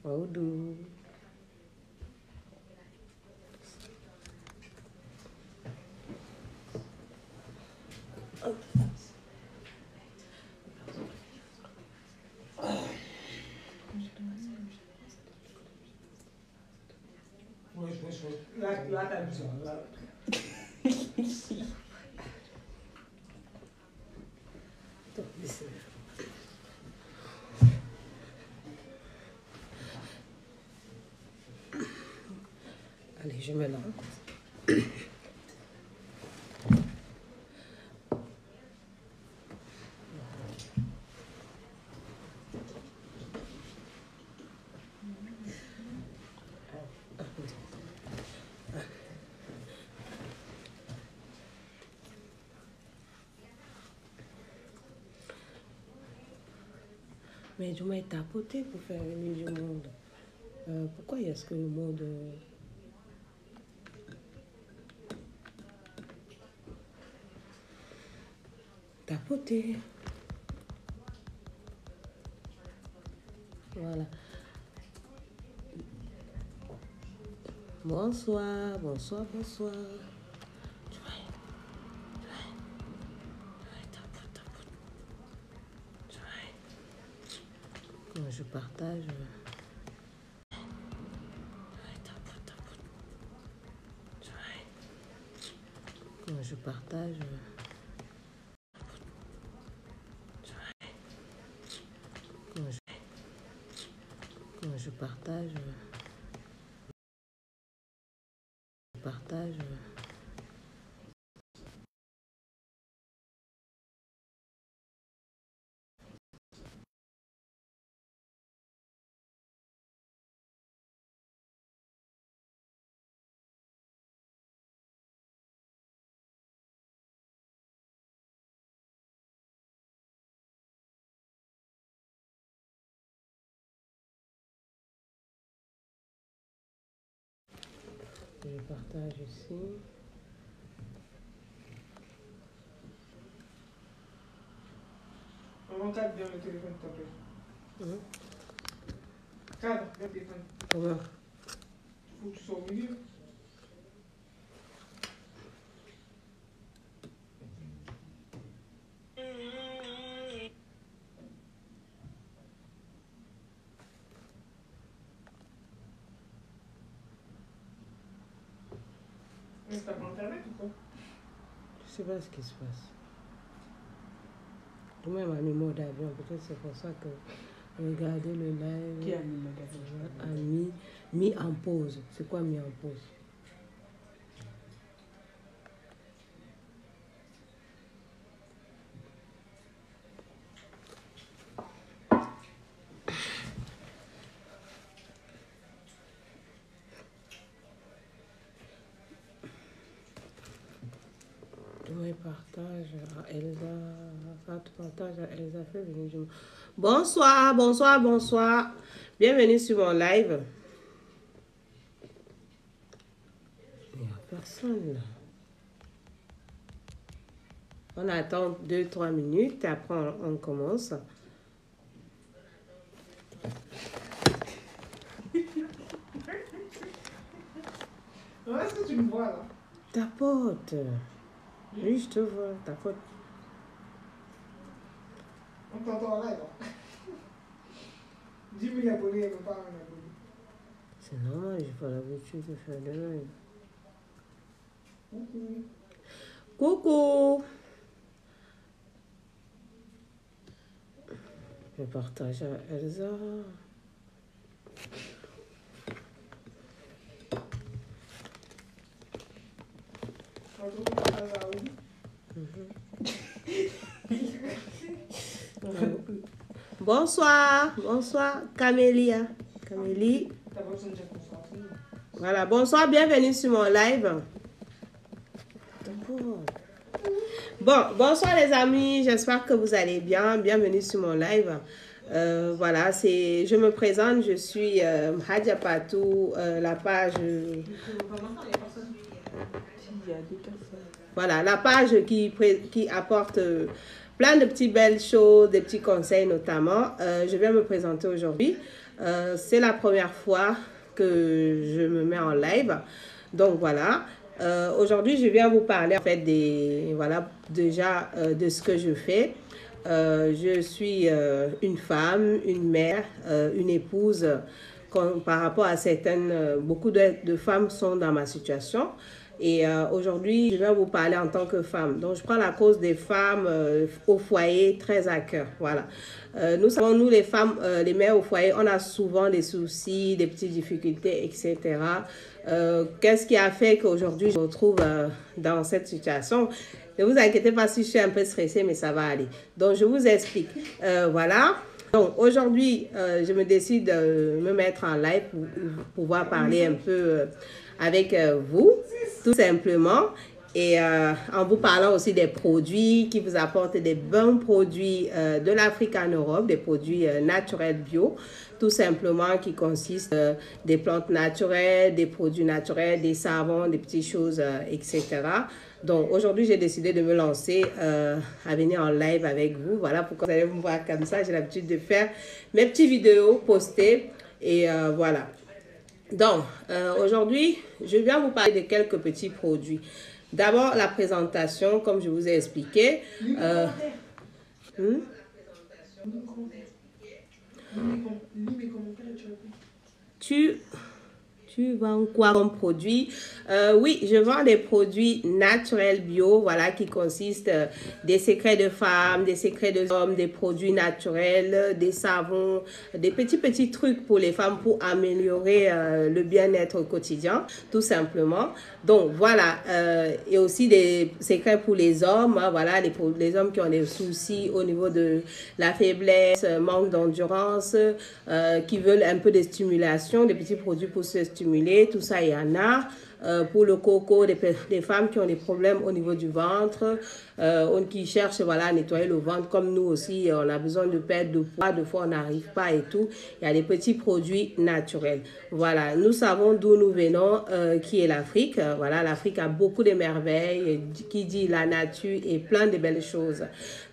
Oudou. Là, t'as besoin. Allez, je me lance. Mais je m'ai tapoté pour faire venir du monde. Pourquoi est-ce que le monde... tapoté. Voilà. Bonsoir, bonsoir, bonsoir. Quand je partage... Quand je partage... Quand je partage... Je partage ici. Maman, cadre bien le téléphone, s'il te plaît. Cadre bien le téléphone. Comment? Il faut que tu sois au milieu. Mais t'as pas internet ou quoi? Je sais pas ce qui se passe. Moi-même, à mis mode d'avion, peut-être c'est pour ça que regardez le live. Qui a mis mode d'avion? A mis en pause. C'est quoi mis en pause? Moi, partage à Elsa. Quand tu partages à Elsa, fais venir du monde. Bonsoir, bonsoir, bonsoir. Bienvenue sur mon live. Il n'y a personne là. On attend 2-3 minutes et après on commence. Est-ce que tu me vois là? Ta pote. Oui, je te vois, ta pote. On t'entend là, là. 10 000 abonnés, elle ne veut pas un abonné. C'est normal, j'ai pas l'habitude de faire des lives. Coucou. Coucou. Je partage à Elsa. Bonsoir, bonsoir, Camélia. Camélie. Voilà, bonsoir, bienvenue sur mon live. Bon, bonsoir les amis, j'espère que vous allez bien. Bienvenue sur mon live. Voilà, je me présente, je suis Hadja Patou, la page... Voilà, la page qui apporte plein de petites belles choses, des petits conseils notamment. Je viens me présenter aujourd'hui. C'est la première fois que je me mets en live. Donc voilà. Aujourd'hui, je viens vous parler en fait déjà de ce que je fais. Je suis une femme, une mère, une épouse. Par rapport à beaucoup de femmes sont dans ma situation. Et aujourd'hui, je vais vous parler en tant que femme. Donc, je prends la cause des femmes au foyer très à cœur. Voilà. Nous savons, nous les femmes, les mères au foyer, on a souvent des soucis, des petites difficultés, etc. Qu'est-ce qui a fait qu'aujourd'hui, je me retrouve dans cette situation? Ne vous inquiétez pas si je suis un peu stressée, mais ça va aller. Donc, je vous explique. Voilà. Donc, aujourd'hui, je me décide de me mettre en live pour pouvoir parler un peu avec vous, tout simplement. Et en vous parlant aussi des produits qui vous apportent des bons produits de l'Afrique en Europe, des produits naturels bio, tout simplement qui consistent des plantes naturelles, des produits naturels, des savons, des petites choses, etc. Donc aujourd'hui, j'ai décidé de me lancer à venir en live avec vous. Voilà pourquoi vous allez me voir comme ça. J'ai l'habitude de faire mes petites vidéos, poster et voilà. Donc aujourd'hui, je viens vous parler de quelques petits produits. D'abord, la présentation, comme je vous ai expliqué. Tu vends quoi comme produit? Oui, je vends des produits naturels bio, voilà, qui consistent des secrets de femmes, des secrets de hommes, des produits naturels, des savons, des petits trucs pour les femmes pour améliorer le bien-être quotidien, tout simplement. Donc, voilà, et aussi des secrets pour les hommes, hein, voilà, les hommes qui ont des soucis au niveau de la faiblesse, manque d'endurance, qui veulent un peu de stimulation, des petits produits pour se stimuler. Tout ça, il y en a. Pour le coco, des femmes qui ont des problèmes au niveau du ventre, qui cherchent voilà, à nettoyer le ventre, comme nous aussi, on a besoin de perdre de poids, des fois on n'arrive pas et tout. Il y a des petits produits naturels. Voilà, nous savons d'où nous venons, qui est l'Afrique. Voilà, l'Afrique a beaucoup de merveilles, qui dit la nature et plein de belles choses.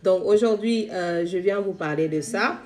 Donc aujourd'hui, je viens vous parler de ça.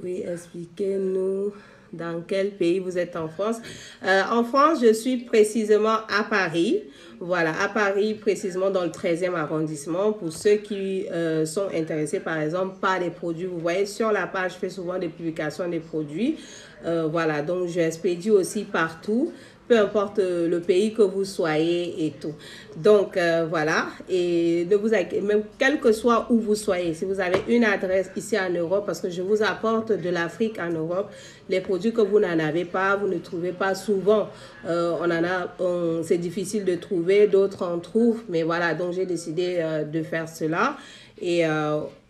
Oui, expliquez-nous dans quel pays vous êtes en France. En France, je suis précisément à Paris. Voilà, à Paris, précisément dans le 13e arrondissement. Pour ceux qui sont intéressés, par exemple, par les produits, vous voyez sur la page, je fais souvent des publications des produits. Voilà, donc je expédie aussi partout, peu importe le pays que vous soyez et tout. Donc, voilà. Et ne vous inquiétez, même quel que soit où vous soyez, si vous avez une adresse ici en Europe, parce que je vous apporte de l'Afrique en Europe, les produits que vous n'en avez pas, vous ne trouvez pas souvent. C'est difficile de trouver, d'autres en trouvent. Mais voilà, donc j'ai décidé de faire cela. Et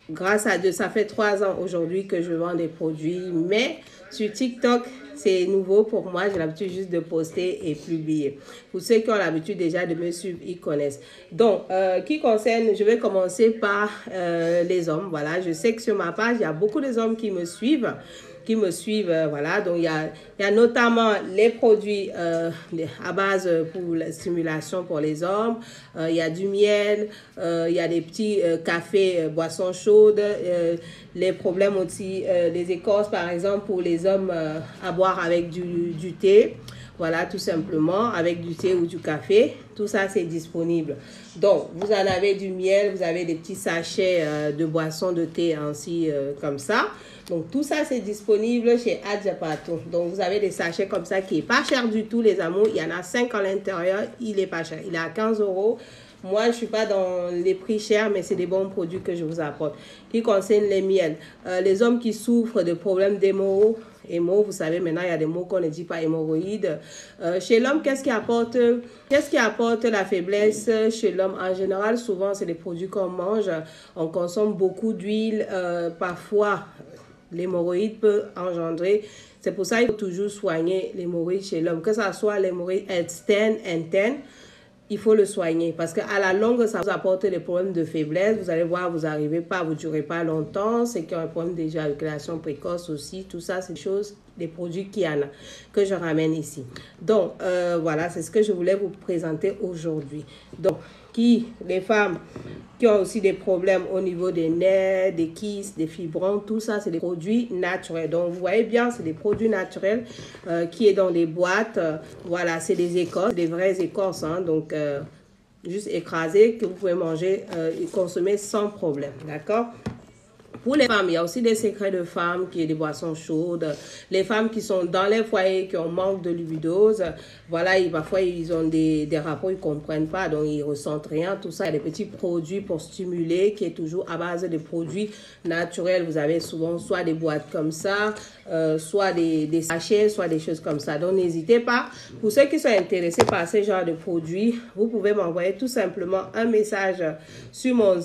grâce à Dieu, ça fait 3 ans aujourd'hui que je vends des produits. Mais sur TikTok, c'est nouveau pour moi. J'ai l'habitude juste de poster et publier. Pour ceux qui ont l'habitude déjà de me suivre, ils connaissent. Donc, je vais commencer par les hommes. Voilà, je sais que sur ma page, il y a beaucoup d'hommes qui me suivent. Voilà, donc il y a notamment les produits à base pour la stimulation pour les hommes, il y a du miel, il y a des petits cafés, boissons chaudes, les problèmes aussi, les écorces par exemple pour les hommes à boire avec du thé. Voilà, tout simplement, avec du thé ou du café. Tout ça, c'est disponible. Donc, vous en avez du miel, vous avez des petits sachets de boissons de thé ainsi comme ça. Donc, tout ça, c'est disponible chez Hadja Patou. Donc, vous avez des sachets comme ça qui n'est pas cher du tout, les amours. Il y en a 5 à l'intérieur. Il n'est pas cher. Il est à 15 €. Moi, je ne suis pas dans les prix chers, mais c'est des bons produits que je vous apporte. Qui concernent les miels. Les hommes qui souffrent de problèmes d'hémorroïdes, vous savez, maintenant, il y a des mots qu'on ne dit pas hémorroïdes. Chez l'homme, qu'est-ce qui apporte la faiblesse chez l'homme? En général, souvent, c'est les produits qu'on mange. On consomme beaucoup d'huile. Parfois, l'hémorroïde peut engendrer. C'est pour ça qu'il faut toujours soigner l'hémorroïde chez l'homme. Que ce soit l'hémorroïde externe, interne, il faut le soigner parce qu'à la longue, ça vous apporte des problèmes de faiblesse. Vous allez voir, vous n'arrivez pas, vous ne durez pas longtemps. C'est qu'il y a un problème d'éjaculation précoce aussi. Tout ça, c'est des choses, des produits qu'il y en a, que je ramène ici. Donc, voilà, c'est ce que je voulais vous présenter aujourd'hui. Donc, les femmes qui ont aussi des problèmes au niveau des nerfs, des kystes, des fibromes, tout ça, c'est des produits naturels. Donc, vous voyez bien, c'est des produits naturels qui est dans des boîtes. Voilà, c'est des écorces, des vraies écorces, hein, donc juste écrasées que vous pouvez manger et consommer sans problème, d'accord? Pour les femmes, il y a aussi des secrets de femmes qui est des boissons chaudes. Les femmes qui sont dans les foyers, qui ont manque de lipidose, voilà, parfois ils ont des rapports, ils ne comprennent pas, donc ils ne ressentent rien. Tout ça, il y a des petits produits pour stimuler, qui est toujours à base de produits naturels. Vous avez souvent soit des boîtes comme ça, soit des sachets, soit des choses comme ça. Donc n'hésitez pas. Pour ceux qui sont intéressés par ce genre de produits, vous pouvez m'envoyer tout simplement un message sur mon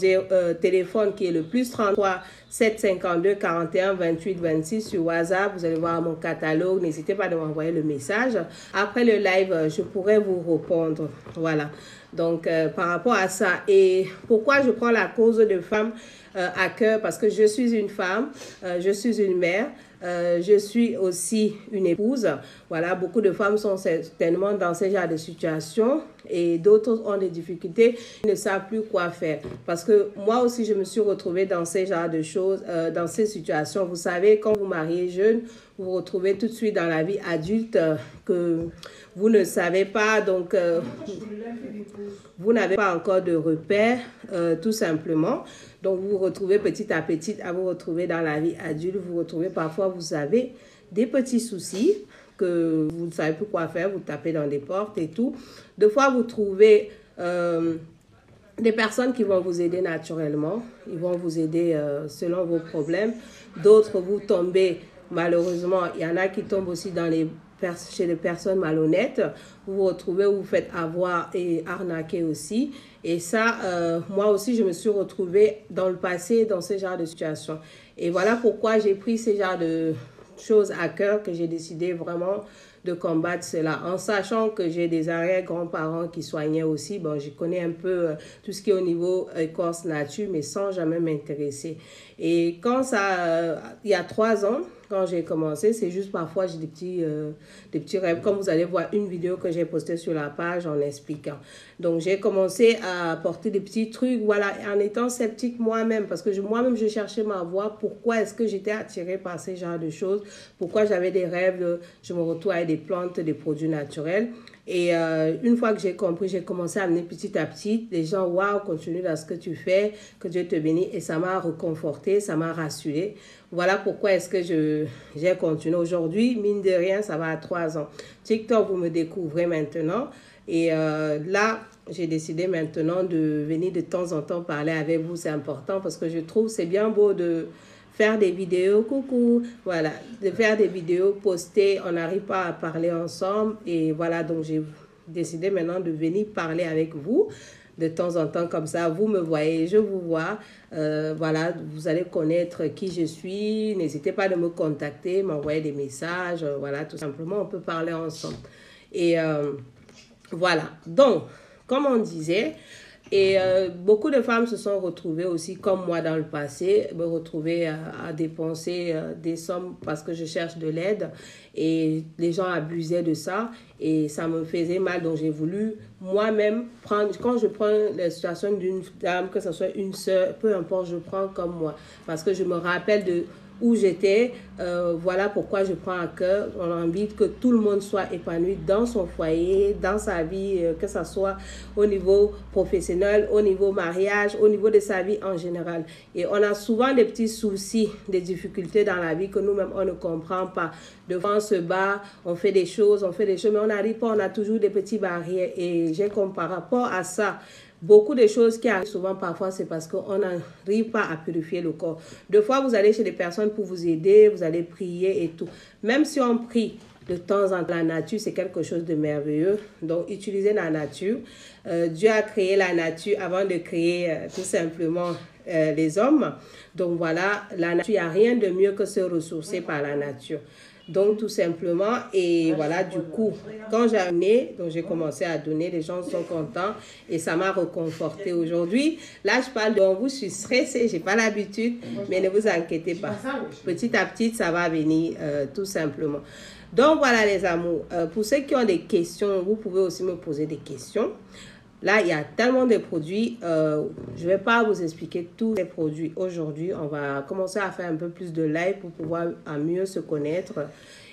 téléphone qui est le +33 752 41 28 26 sur WhatsApp. Vous allez voir mon catalogue. N'hésitez pas à m'envoyer le message. Après le live, je pourrai vous répondre. Voilà. Donc, par rapport à ça. Et pourquoi je prends la cause de femmes à cœur? Parce que je suis une femme, je suis une mère. Je suis aussi une épouse. Voilà, beaucoup de femmes sont certainement dans ce genre de situation et d'autres ont des difficultés, ils ne savent plus quoi faire. Parce que moi aussi, je me suis retrouvée dans ce genre de choses, dans ces situations. Vous savez, quand vous mariez jeune, vous vous retrouvez tout de suite dans la vie adulte que vous ne savez pas, donc vous n'avez pas encore de repères, tout simplement. Donc, vous vous retrouvez petit à petit à vous retrouver dans la vie adulte. Vous vous retrouvez parfois, vous avez des petits soucis que vous ne savez plus quoi faire. Vous tapez dans des portes et tout. Des fois, vous trouvez des personnes qui vont vous aider naturellement. Ils vont vous aider selon vos problèmes. D'autres, vous tombez, malheureusement, il y en a qui tombent aussi dans chez les personnes malhonnêtes. Vous vous retrouvez, vous vous faites avoir et arnaquer aussi. Et ça, moi aussi, je me suis retrouvée dans le passé dans ce genre de situation. Et voilà pourquoi j'ai pris ce genre de choses à cœur, que j'ai décidé vraiment de combattre cela. En sachant que j'ai des arrière-grands-parents qui soignaient aussi. Bon, je connais un peu tout ce qui est au niveau écorce nature, mais sans jamais m'intéresser. Et quand ça, il y a 3 ans, quand j'ai commencé, c'est juste parfois j'ai des petits rêves. Comme vous allez voir une vidéo que j'ai postée sur la page en expliquant. Donc j'ai commencé à apporter des petits trucs, voilà, en étant sceptique moi-même, parce que moi-même je cherchais ma voie. Pourquoi est-ce que j'étais attirée par ce genre de choses? Pourquoi j'avais des rêves, je me retrouve avec des plantes, des produits naturels. Et une fois que j'ai compris, j'ai commencé à amener petit à petit. Les gens, waouh, continue dans ce que tu fais, que Dieu te bénisse. Et ça m'a reconforté, ça m'a rassuré. Voilà pourquoi est-ce que j'ai continué. Aujourd'hui, mine de rien, ça va à 3 ans. TikTok, vous me découvrez maintenant. Et là, j'ai décidé maintenant de venir de temps en temps parler avec vous. C'est important parce que je trouve c'est bien beau de faire des vidéos, coucou, voilà, de faire des vidéos, poster, on n'arrive pas à parler ensemble. Et voilà, donc j'ai décidé maintenant de venir parler avec vous de temps en temps comme ça. Vous me voyez, je vous vois. Voilà, vous allez connaître qui je suis. N'hésitez pas à me contacter, m'envoyer des messages. Voilà, tout simplement, on peut parler ensemble. Et voilà, donc, comme on disait, et beaucoup de femmes se sont retrouvées aussi, comme moi dans le passé, me retrouver à dépenser des sommes parce que je cherche de l'aide. Et les gens abusaient de ça et ça me faisait mal. Donc j'ai voulu moi-même prendre, quand je prends la situation d'une dame, que ce soit une soeur, peu importe, je prends comme moi. Parce que je me rappelle de où j'étais, voilà pourquoi je prends à cœur. On a envie que tout le monde soit épanoui dans son foyer, dans sa vie, que ce soit au niveau professionnel, au niveau mariage, au niveau de sa vie en général. Et on a souvent des petits soucis, des difficultés dans la vie que nous-mêmes, on ne comprend pas. Devant on se bat, on fait des choses, mais on n'arrive pas, on a toujours des petites barrières. Et j'ai comme par rapport à ça, beaucoup de choses qui arrivent souvent parfois, c'est parce qu'on n'arrive pas à purifier le corps. Des fois, vous allez chez des personnes pour vous aider, vous allez prier et tout. Même si on prie de temps en temps, la nature, c'est quelque chose de merveilleux. Donc, utilisez la nature. Dieu a créé la nature avant de créer tout simplement les hommes. Donc, voilà, la nature, il n'y a rien de mieux que se ressourcer par la nature. Donc, tout simplement, et voilà, du coup, quand j'ai amené, donc j'ai commencé à donner, les gens sont contents et ça m'a reconforté aujourd'hui. Là, je parle devant vous, je suis stressée, j'ai pas l'habitude, mais ne vous inquiétez pas. Petit à petit, ça va venir, tout simplement. Donc, voilà, les amours. Pour ceux qui ont des questions, vous pouvez aussi me poser des questions. Là, il y a tellement de produits. Je ne vais pas vous expliquer tous les produits aujourd'hui. On va commencer à faire un peu plus de live pour pouvoir mieux se connaître.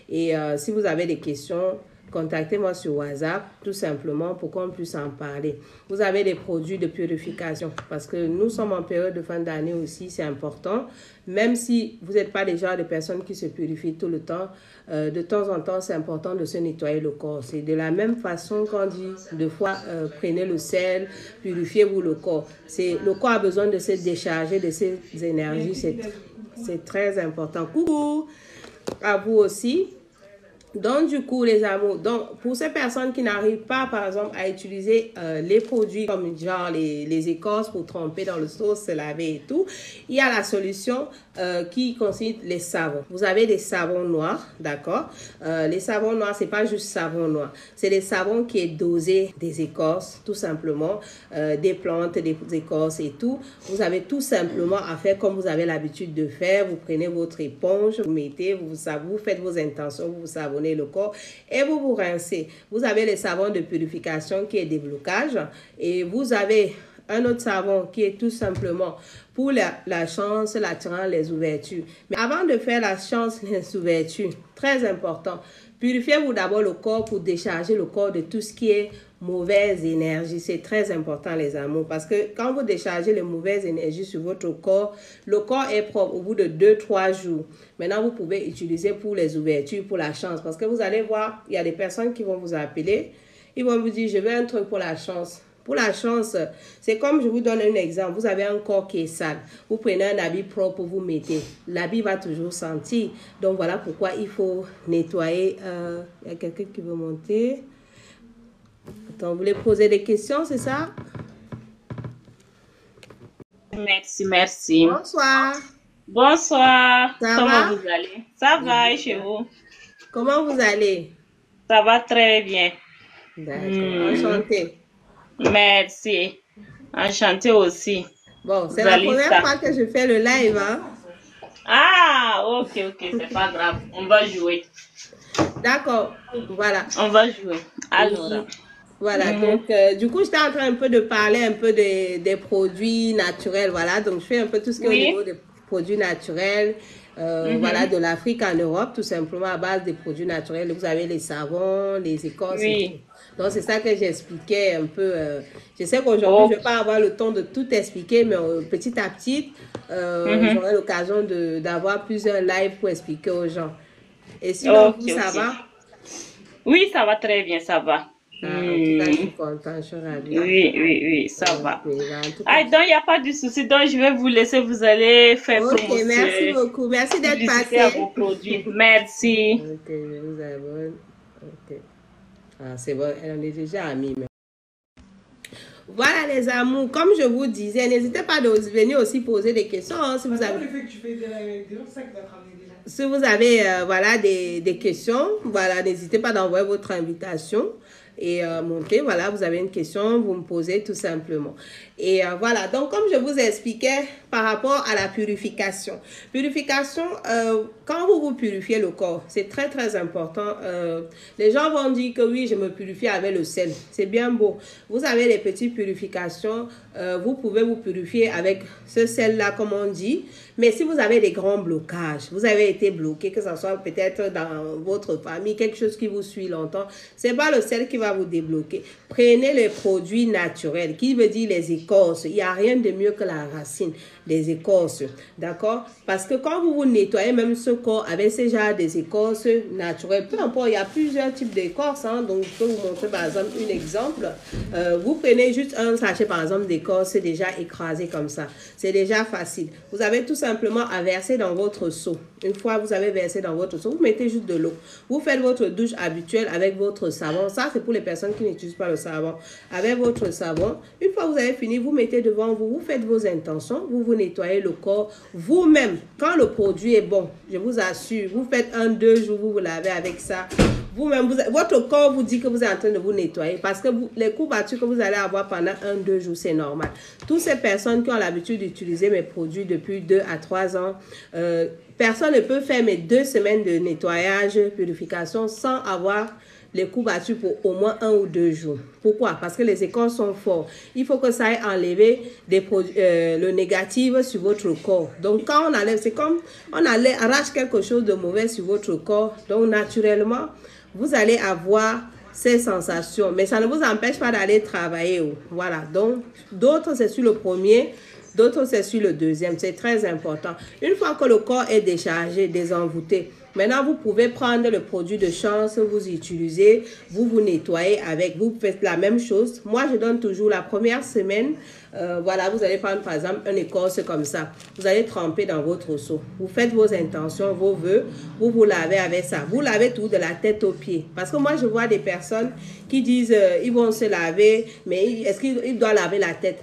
Et si vous avez des questions, contactez-moi sur WhatsApp, tout simplement, pour qu'on puisse en parler. Vous avez des produits de purification, parce que nous sommes en période de fin d'année aussi, c'est important. Même si vous n'êtes pas déjà des personnes qui se purifient tout le temps, de temps en temps, c'est important de se nettoyer le corps. C'est de la même façon qu'on dit, deux fois, prenez le sel, purifiez-vous le corps. Le corps a besoin de se décharger de ses énergies, c'est très important. Coucou à vous aussi. Donc, du coup, les amours, donc, pour ces personnes qui n'arrivent pas, par exemple, à utiliser les produits comme genre les écorces pour tremper dans le sauce, se laver et tout, il y a la solution qui consiste les savons. Vous avez des savons noirs, d'accord? Les savons noirs, c'est pas juste savon noir. C'est des savons qui est dosé des écorces, tout simplement, des plantes, des écorces et tout. Vous avez tout simplement à faire comme vous avez l'habitude de faire. Vous prenez votre éponge, vous mettez, vous faites vos intentions, vous savonnez le corps et vous vous rincez. Vous avez les savons de purification qui est déblocage et vous avez un autre savon qui est tout simplement pour la chance, l'attirant, les ouvertures. Mais avant de faire la chance, les ouvertures, très important, purifiez-vous d'abord le corps pour décharger le corps de tout ce qui est mauvaise énergie. C'est très important, les amours, parce que quand vous déchargez les mauvaises énergies sur votre corps, le corps est propre au bout de 2-3 jours. Maintenant, vous pouvez utiliser pour les ouvertures, pour la chance, parce que vous allez voir, il y a des personnes qui vont vous appeler, ils vont vous dire, je veux un truc pour la chance. Pour la chance, c'est comme je vous donne un exemple. Vous avez un corps qui est sale. Vous prenez un habit propre, vous mettez. L'habit va toujours sentir. Donc, voilà pourquoi il faut nettoyer. Il y a quelqu'un qui veut monter. Attends, vous voulez poser des questions, c'est ça? Merci, merci. Bonsoir. Bonsoir. Ça va? Comment vous allez? Ça va et chez vous? Comment vous allez? Ça va très bien. D'accord, enchantée. Merci. Enchantée aussi. Bon, c'est la première fois que je fais le live, hein? Ah, ok, c'est pas grave. On va jouer. D'accord, voilà. On va jouer. Alors. Oui. Voilà, donc du coup, j'étais en train un peu de parler un peu des produits naturels, voilà. Donc, je fais un peu tout ce qui est au niveau des produits naturels, voilà, de l'Afrique en Europe, tout simplement à base des produits naturels. Vous avez les savons, les écorces et tout. Donc, c'est ça que j'expliquais un peu. Je sais qu'aujourd'hui, je ne vais pas avoir le temps de tout expliquer, mais petit à petit, j'aurai l'occasion d'avoir plusieurs lives pour expliquer aux gens. Et sinon, vous, ça va? Oui, ça va très bien, ça va. En tout cas, je suis contente, je suis ravie. Oui, ça va. Ah, donc, il n'y a pas de souci. Donc, je vais vous laisser. Vous allez faire promotion. Ok, merci beaucoup. Merci d'être passé. À vos produits. Merci. Ok, je vous abonne. Ok. Ah, c'est bon, on est déjà amis. Voilà, les amours. Comme je vous disais, n'hésitez pas de venir aussi poser des questions. Hein, si vous avez... Si vous avez voilà, des questions, voilà, n'hésitez pas d'envoyer votre invitation et monter. Voilà, vous avez une question, vous me posez tout simplement. Et voilà, donc comme je vous expliquais par rapport à la purification. Purification, quand vous purifiez le corps, c'est très très important. Les gens vont dire que oui, je me purifie avec le sel. C'est bien beau. Vous avez les petites purifications, vous pouvez vous purifier avec ce sel-là, comme on dit. Mais si vous avez des grands blocages, vous avez été bloqué, que ce soit peut-être dans votre famille, quelque chose qui vous suit longtemps, c'est pas le sel qui va vous débloquer. Prenez les produits naturels, qui veut dire les écorces. Il n'y a rien de mieux que la racine des écorces, d'accord? Parce que quand vous nettoyez même ce corps avec ces genres des écorces naturelles, peu importe, il y a plusieurs types d'écorces, hein, donc je peux vous montrer par exemple un exemple. Vous prenez juste un sachet par exemple d'écorce déjà écrasé comme ça, c'est déjà facile. Vous avez tout simplement à verser dans votre seau. Une fois vous avez versé dans votre seau, vous mettez juste de l'eau. Vous faites votre douche habituelle avec votre savon. Ça, c'est pour les personnes qui n'utilisent pas le savon. Avec votre savon, une fois que vous avez fini, vous mettez devant vous, vous faites vos intentions, vous nettoyez le corps vous-même. Quand le produit est bon, je vous assure, vous faites 1-2 jours, vous lavez avec ça. Vous-même, votre corps vous dit que vous êtes en train de vous nettoyer parce que les courbatures que vous allez avoir pendant 1-2 jours, c'est normal. Toutes ces personnes qui ont l'habitude d'utiliser mes produits depuis 2 à 3 ans, personne ne peut faire mes 2 semaines de nettoyage, purification sans avoir les courbatures pour au moins 1 ou 2 jours. Pourquoi? Parce que les écorces sont fortes. Il faut que ça aille enlever le négatif sur votre corps. Donc, quand on enlève, c'est comme on arrache quelque chose de mauvais sur votre corps. Donc, naturellement, vous allez avoir ces sensations. Mais ça ne vous empêche pas d'aller travailler. Voilà. Donc, d'autres, c'est sur le premier. D'autres, c'est sur le deuxième. C'est très important. Une fois que le corps est déchargé, désenvoûté, maintenant, vous pouvez prendre le produit de chance, vous utilisez, vous nettoyez avec, vous faites la même chose. Moi, je donne toujours la première semaine. Voilà, vous allez prendre par exemple une écorce comme ça. Vous allez tremper dans votre seau. Vous faites vos intentions, vos vœux. Vous lavez avec ça. Vous lavez tout de la tête aux pieds. Parce que moi, je vois des personnes qui disent ils vont se laver, mais est-ce qu'ils doivent laver la tête?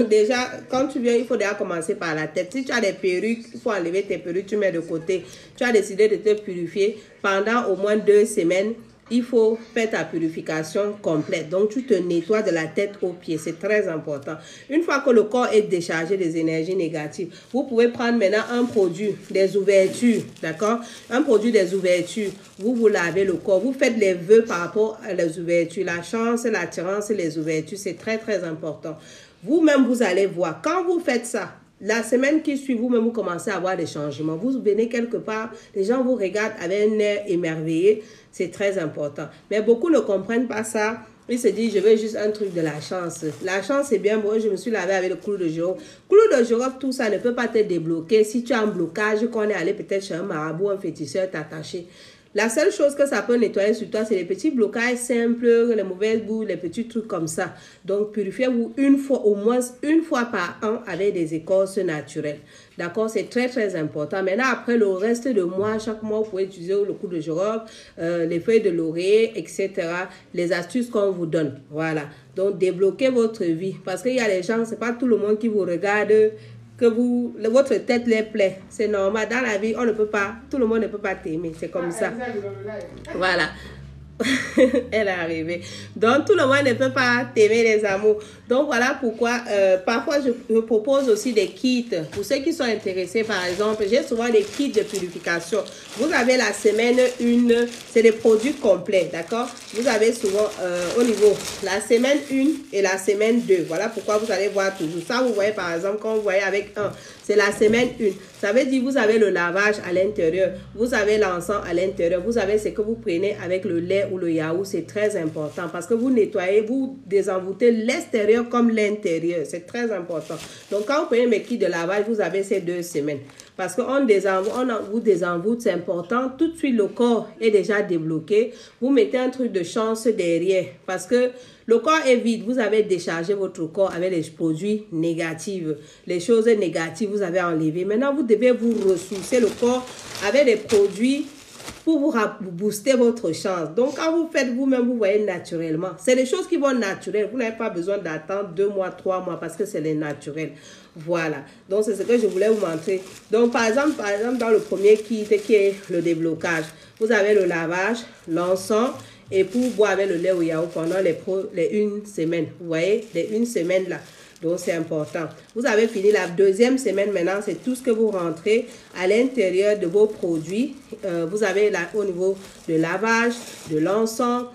Déjà, quand tu viens, il faut déjà commencer par la tête. Si tu as des perruques, il faut enlever tes perruques, tu mets de côté. Tu as décidé de te purifier pendant au moins 2 semaines. Il faut faire ta purification complète. Donc, tu te nettoies de la tête aux pieds. C'est très important. Une fois que le corps est déchargé des énergies négatives, vous pouvez prendre maintenant un produit des ouvertures. D'accord? Un produit des ouvertures. Vous lavez le corps. Vous faites les vœux par rapport à les ouvertures. La chance, l'attirance et les ouvertures, c'est très, très important. Vous-même, vous allez voir. Quand vous faites ça, la semaine qui suit, vous-même, vous commencez à avoir des changements. Vous venez quelque part, les gens vous regardent avec un air émerveillé. C'est très important. Mais beaucoup ne comprennent pas ça. Ils se disent, je veux juste un truc de la chance. La chance, c'est bien beau. Je me suis lavé avec le clou de girofle. Clou de girofle, tout ça ne peut pas te débloquer. Si tu as un blocage, qu'on est allé peut-être chez un marabout, un féticheur t'attacher. La seule chose que ça peut nettoyer sur toi, c'est les petits blocages simples, les mauvaises boules, les petits trucs comme ça. Donc, purifiez-vous au moins une fois par an avec des écorces naturelles. D'accord? C'est très, très important. Maintenant, après le reste de mois, chaque mois, vous pouvez utiliser le clou de girofle, les feuilles de laurier, etc. Les astuces qu'on vous donne. Voilà. Donc, débloquez votre vie. Parce qu'il y a des gens, c'est pas tout le monde qui vous regarde, que votre tête les plaît. C'est normal. Dans la vie, on ne peut pas, tout le monde ne peut pas t'aimer. C'est comme ça. Voilà. Elle est arrivée. Donc, tout le monde ne peut pas t'aimer, les amours. Donc, voilà pourquoi, parfois, je propose aussi des kits. Pour ceux qui sont intéressés, par exemple, j'ai souvent des kits de purification. Vous avez la semaine 1, c'est des produits complets, d'accord? Vous avez souvent, au niveau, la semaine 1 et la semaine 2. Voilà pourquoi vous allez voir toujours ça. Vous voyez, par exemple, quand vous voyez avec 1, c'est la semaine 1. Ça veut dire, vous avez le lavage à l'intérieur. Vous avez l'encens à l'intérieur. Vous avez ce que vous prenez avec le lait ou le yaourt. C'est très important parce que vous nettoyez, vous désenvoûtez l'extérieur comme l'intérieur. C'est très important. Donc, quand vous prenez mes kits de lavage, vous avez ces 2 semaines. Parce qu'on vous désenvoûte, c'est important. Tout de suite, le corps est déjà débloqué. Vous mettez un truc de chance derrière. Parce que le corps est vide. Vous avez déchargé votre corps avec les produits négatifs. Les choses négatives, vous avez enlevé. Maintenant, vous devez vous ressourcer le corps avec des produits pour vous booster votre chance. Donc, quand vous faites vous-même, vous voyez naturellement. C'est des choses qui vont naturelles. Vous n'avez pas besoin d'attendre 2 mois, 3 mois parce que c'est les naturels. Voilà. Donc, c'est ce que je voulais vous montrer. Donc, par exemple, dans le premier kit qui est le déblocage, vous avez le lavage, l'encens et pour boire avec le lait au yaourt pendant les 1 semaine. Vous voyez, les 1 semaine là. Donc, c'est important. Vous avez fini la 2e semaine maintenant. C'est tout ce que vous rentrez à l'intérieur de vos produits. Vous avez là au niveau de lavage, de l'encens,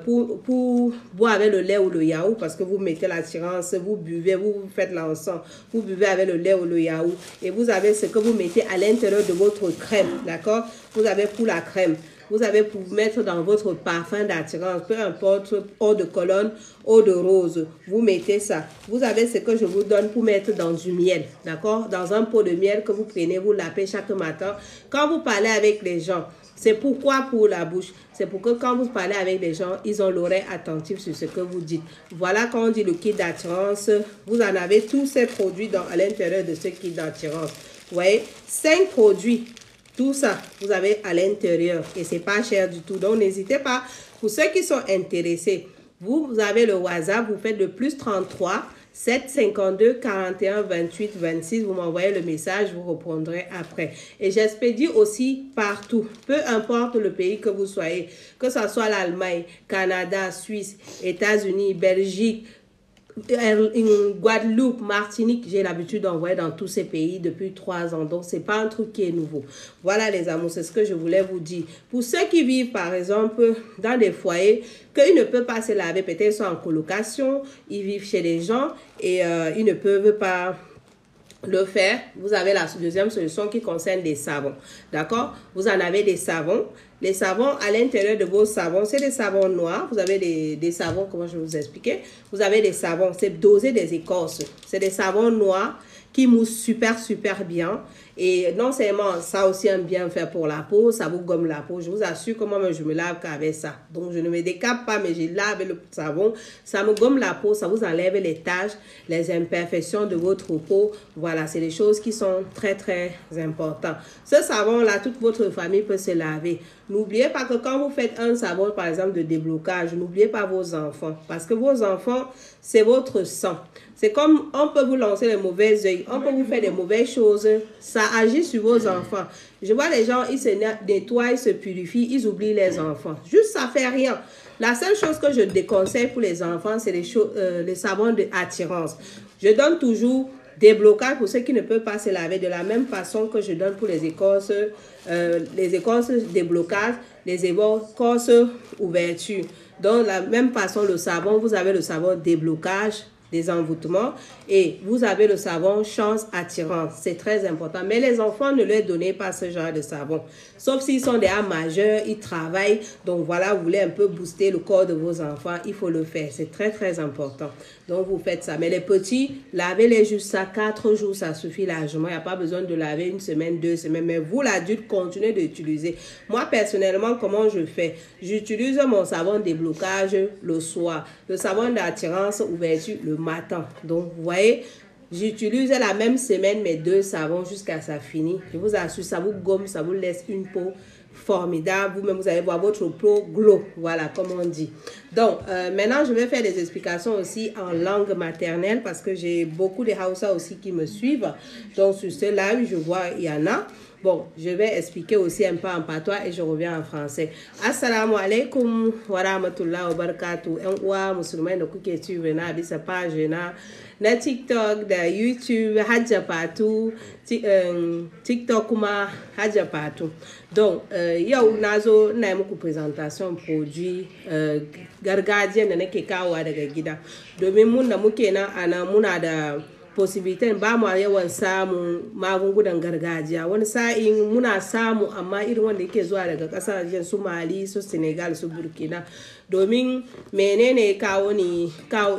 pour boire avec le lait ou le yaourt parce que vous mettez l'attirance, vous buvez, vous faites l'encens, vous buvez avec le lait ou le yaourt et vous avez ce que vous mettez à l'intérieur de votre crème, d'accord? Vous avez pour la crème. Vous avez pour mettre dans votre parfum d'attirance, peu importe, eau de colonne, eau de rose, vous mettez ça. Vous avez ce que je vous donne pour mettre dans du miel, d'accord? Dans un pot de miel que vous prenez, vous lapez chaque matin. Quand vous parlez avec les gens, c'est pourquoi pour la bouche? C'est pour que quand vous parlez avec les gens, ils ont l'oreille attentive sur ce que vous dites. Voilà quand on dit le kit d'attirance, vous en avez tous ces produits à l'intérieur de ce kit d'attirance. Vous voyez, 5 produits. Tout ça, vous avez à l'intérieur et c'est pas cher du tout. Donc, n'hésitez pas. Pour ceux qui sont intéressés, vous avez le WhatsApp, vous faites le +33 752 41 28 26. Vous m'envoyez le message, je vous répondrai après. Et j'expédie aussi partout, peu importe le pays que vous soyez, que ce soit l'Allemagne, Canada, Suisse, États-Unis, Belgique, Guadeloupe, Martinique, j'ai l'habitude d'envoyer dans tous ces pays depuis 3 ans. Donc, c'est pas un truc qui est nouveau. Voilà, les amours, c'est ce que je voulais vous dire. Pour ceux qui vivent, par exemple, dans des foyers, qu'ils ne peuvent pas se laver, peut-être ils sont en colocation, ils vivent chez les gens et ils ne peuvent pas le faire. Vous avez la deuxième solution qui concerne des savons. D'accord? Vous en avez des savons. Les savons, à l'intérieur de vos savons, c'est des savons noirs. Vous avez des savons, comment je vais vous expliquer? Vous avez des savons, c'est dosé des écorces. C'est des savons noirs qui moussent super bien. Et non seulement ça aussi un bienfait pour la peau, ça vous gomme la peau. Je vous assure que moi je me lave qu'avec ça. Donc je ne me décape pas, mais je lave le savon. Ça me gomme la peau, ça vous enlève les taches, les imperfections de votre peau. Voilà, c'est des choses qui sont très importantes. Ce savon-là, toute votre famille peut se laver. N'oubliez pas que quand vous faites un savon, par exemple, de déblocage, n'oubliez pas vos enfants. Parce que vos enfants, c'est votre sang. C'est comme on peut vous lancer les mauvais yeux, on peut vous faire des mauvaises choses. Ça agit sur vos enfants. Je vois les gens, ils se nettoient, ils se purifient, ils oublient les enfants. Juste, ça fait rien. La seule chose que je déconseille pour les enfants, c'est les savons d'attirance. Je donne toujours des blocages pour ceux qui ne peuvent pas se laver de la même façon que je donne pour les écorces déblocage, les écorces ouverture. Donc, de la même façon, le savon, vous avez le savon déblocage, des envoûtements, et vous avez le savon chance attirante. C'est très important. Mais les enfants, ne leur donnez pas ce genre de savon. Sauf s'ils sont déjà majeurs, ils travaillent. Donc voilà, vous voulez un peu booster le corps de vos enfants, il faut le faire. C'est très important. Donc vous faites ça. Mais les petits, lavez-les juste ça. 4 jours, ça suffit largement. Il n'y a pas besoin de laver 1 semaine, 2 semaines. Mais vous, l'adulte, continuez d'utiliser. Moi, personnellement, comment je fais? J'utilise mon savon déblocage le soir. Le savon d'attirance, ouverture, le matin. Donc, vous voyez, j'utilise la même semaine mes 2 savons jusqu'à ça finit. Je vous assure, ça vous gomme, ça vous laisse une peau formidable. Vous-même, vous allez voir votre peau glow. Voilà, comme on dit. Donc, maintenant, je vais faire des explications aussi en langue maternelle parce que j'ai beaucoup de Hausa aussi qui me suivent. Donc, sur ceux-là, je vois, il y en a. Bon, je vais expliquer aussi un peu en patois et je reviens en français. Assalamu alaikum wa rahmatullahi wa barakatuh. En uwa musulmai da kuke suivre na bisa page na TikTok da YouTube Hajja Patu, TikTok kuma Hajja Patu. Donc, yau na zo na yi muku présentation produit gargajiyan da nake kawowa daga gida. Domin mun da muke nan ana muna da possibility ba mu yawan samun magungunan gargajiya. Wani sa'in muna samu amma irin wanda yake zuwa daga kasashen su Mali, su Senegal, su Burkina. Domin menene kawo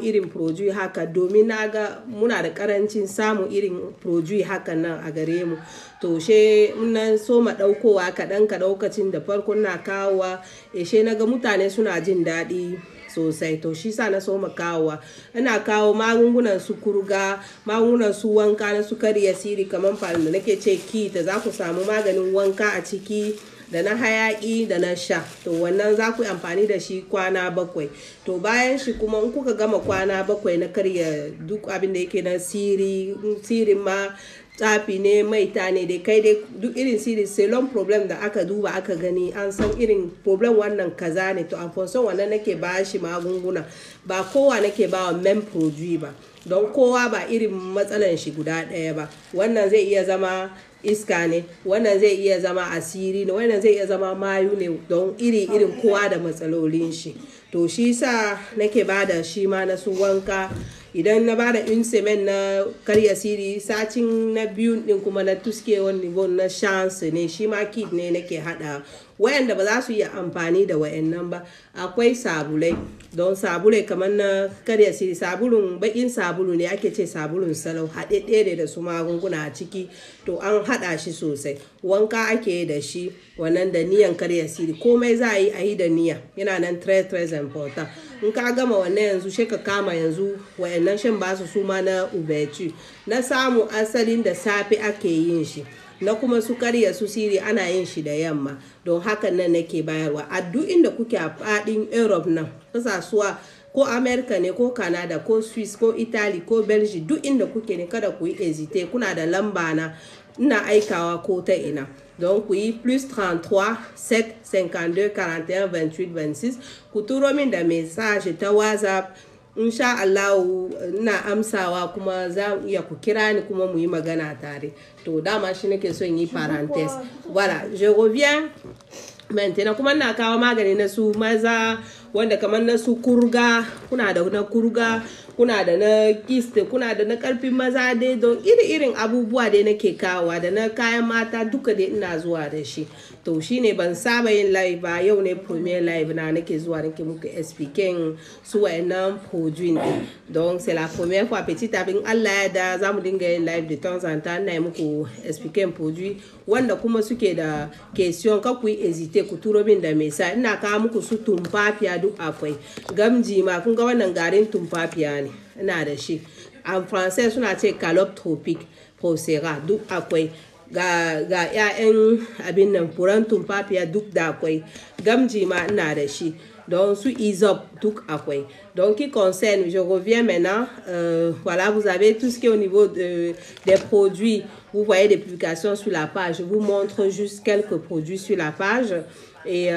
irin produit haka? Domin naga muna da karancin samun irin produit haka nan a gare mu. To she nan so ma daukowa kadan ka daukacin da farko na kawowa, she naga mutane suna jin daɗi sosai. To shi sa na so ma kawowa. Ina kawo magungunan su kurga, magungunan su wanka na su karya siri kamar falin da nake ce kit, za ku samu maganin wanka a ciki da na hayaki da na sha. To wannan za ku amfani da shi kwana 7. To bayan shi kuma in kuka gama kwana 7 na karya duk abin da yake na sirin ma tsafi ne, maita ne, da kai dai duk irin siri selon problem da aka duba aka gani an san irin problem wannan kaza ne. To a fonson wannan nake ba shi magunguna. Ba kowa nake ba wa men produit ba. Don kowa ba irin matsalan shi guda ɗaya ba. Wannan zai iya zama iska ne, wannan zai iya zama asiri ne, wannan zai iya zama mayu ne. Don irin kowa da matsalolin shi. To shi sa nake ba da shi ma na su wanka. Idan na bada semen na karya siri, sacin na biyu din kuma na tuske wani na chance ne, shi ma kit ne nake hada. Wayanda ba za su iya amfani da wayannan ba, akwai sabulai. Don sabulai kamar na karya siri, sabulun bakin sabulu ne ake ce sabulun salau, haɗe da su magunguna a ciki. To an hada shi sosai. Wanka ake da shi, wannan da niyan karya siri. Komai za a yi da niyya. Yana nan très important. In ka gama wannan yanzu sai ka kama yanzu wayannan shan basu su ma na ubechi. Na samu asalin da safe ake yin shi. Na kuma su karya su siri ana yin shi da yamma. Don hakan nan nake bayarwa. A duk inda kuke a fadin Europe nan, kasasuwa ko America ne ko Canada ko Swiss ko Italy ko Belgium, duk inda kuke ne kada ku yi hesitate. Kuna da lamba na ina aikawa ko ta ina. Donc oui, plus 33 7 52 41 28 26. Ku turo min da message ta WhatsApp. insha Allah na amsawa kuma za mu iya ku kira ni kuma mu yi magana tare. To dama shi nake son yi parenthèse. Voilà, je reviens maintenant. Kuma na kawo magani na su maza wanda kamar na su kurga, kuna da na kurga, kuna da na kiste, kuna da na karfin maza dai don iri-irin abubuwa dai nake kawowa da na kayan mata duka dai ina zuwa da shi. To shine ban saba yin live ba, yau ne premier live na nake zuwa nake muku expliquer su wayannan produit din. Donc c'est la première fois, petit à petit Allah ya da zamu dinga yin live de temps en temps na muku expliquer produit wanda kuma suke da question ka ku hésiter ku turo min da message. Ina kawo muku su tumfafiya duk akwai. Gamji ma kun ga wannan garin tumfafiya ne. Ina da shi. En français suna ce calope tropique procera duk akwai. Ga ƴaƴan abin nan furan tumfafiya duk da akwai. Gamji ma ina da shi. Donc sous isop duk akwai. Donc qui concerne, je reviens maintenant. Voilà, vous avez tout ce qui est au niveau des produits. Vous voyez des publications sur la page. Je vous montre juste quelques produits sur la page. Et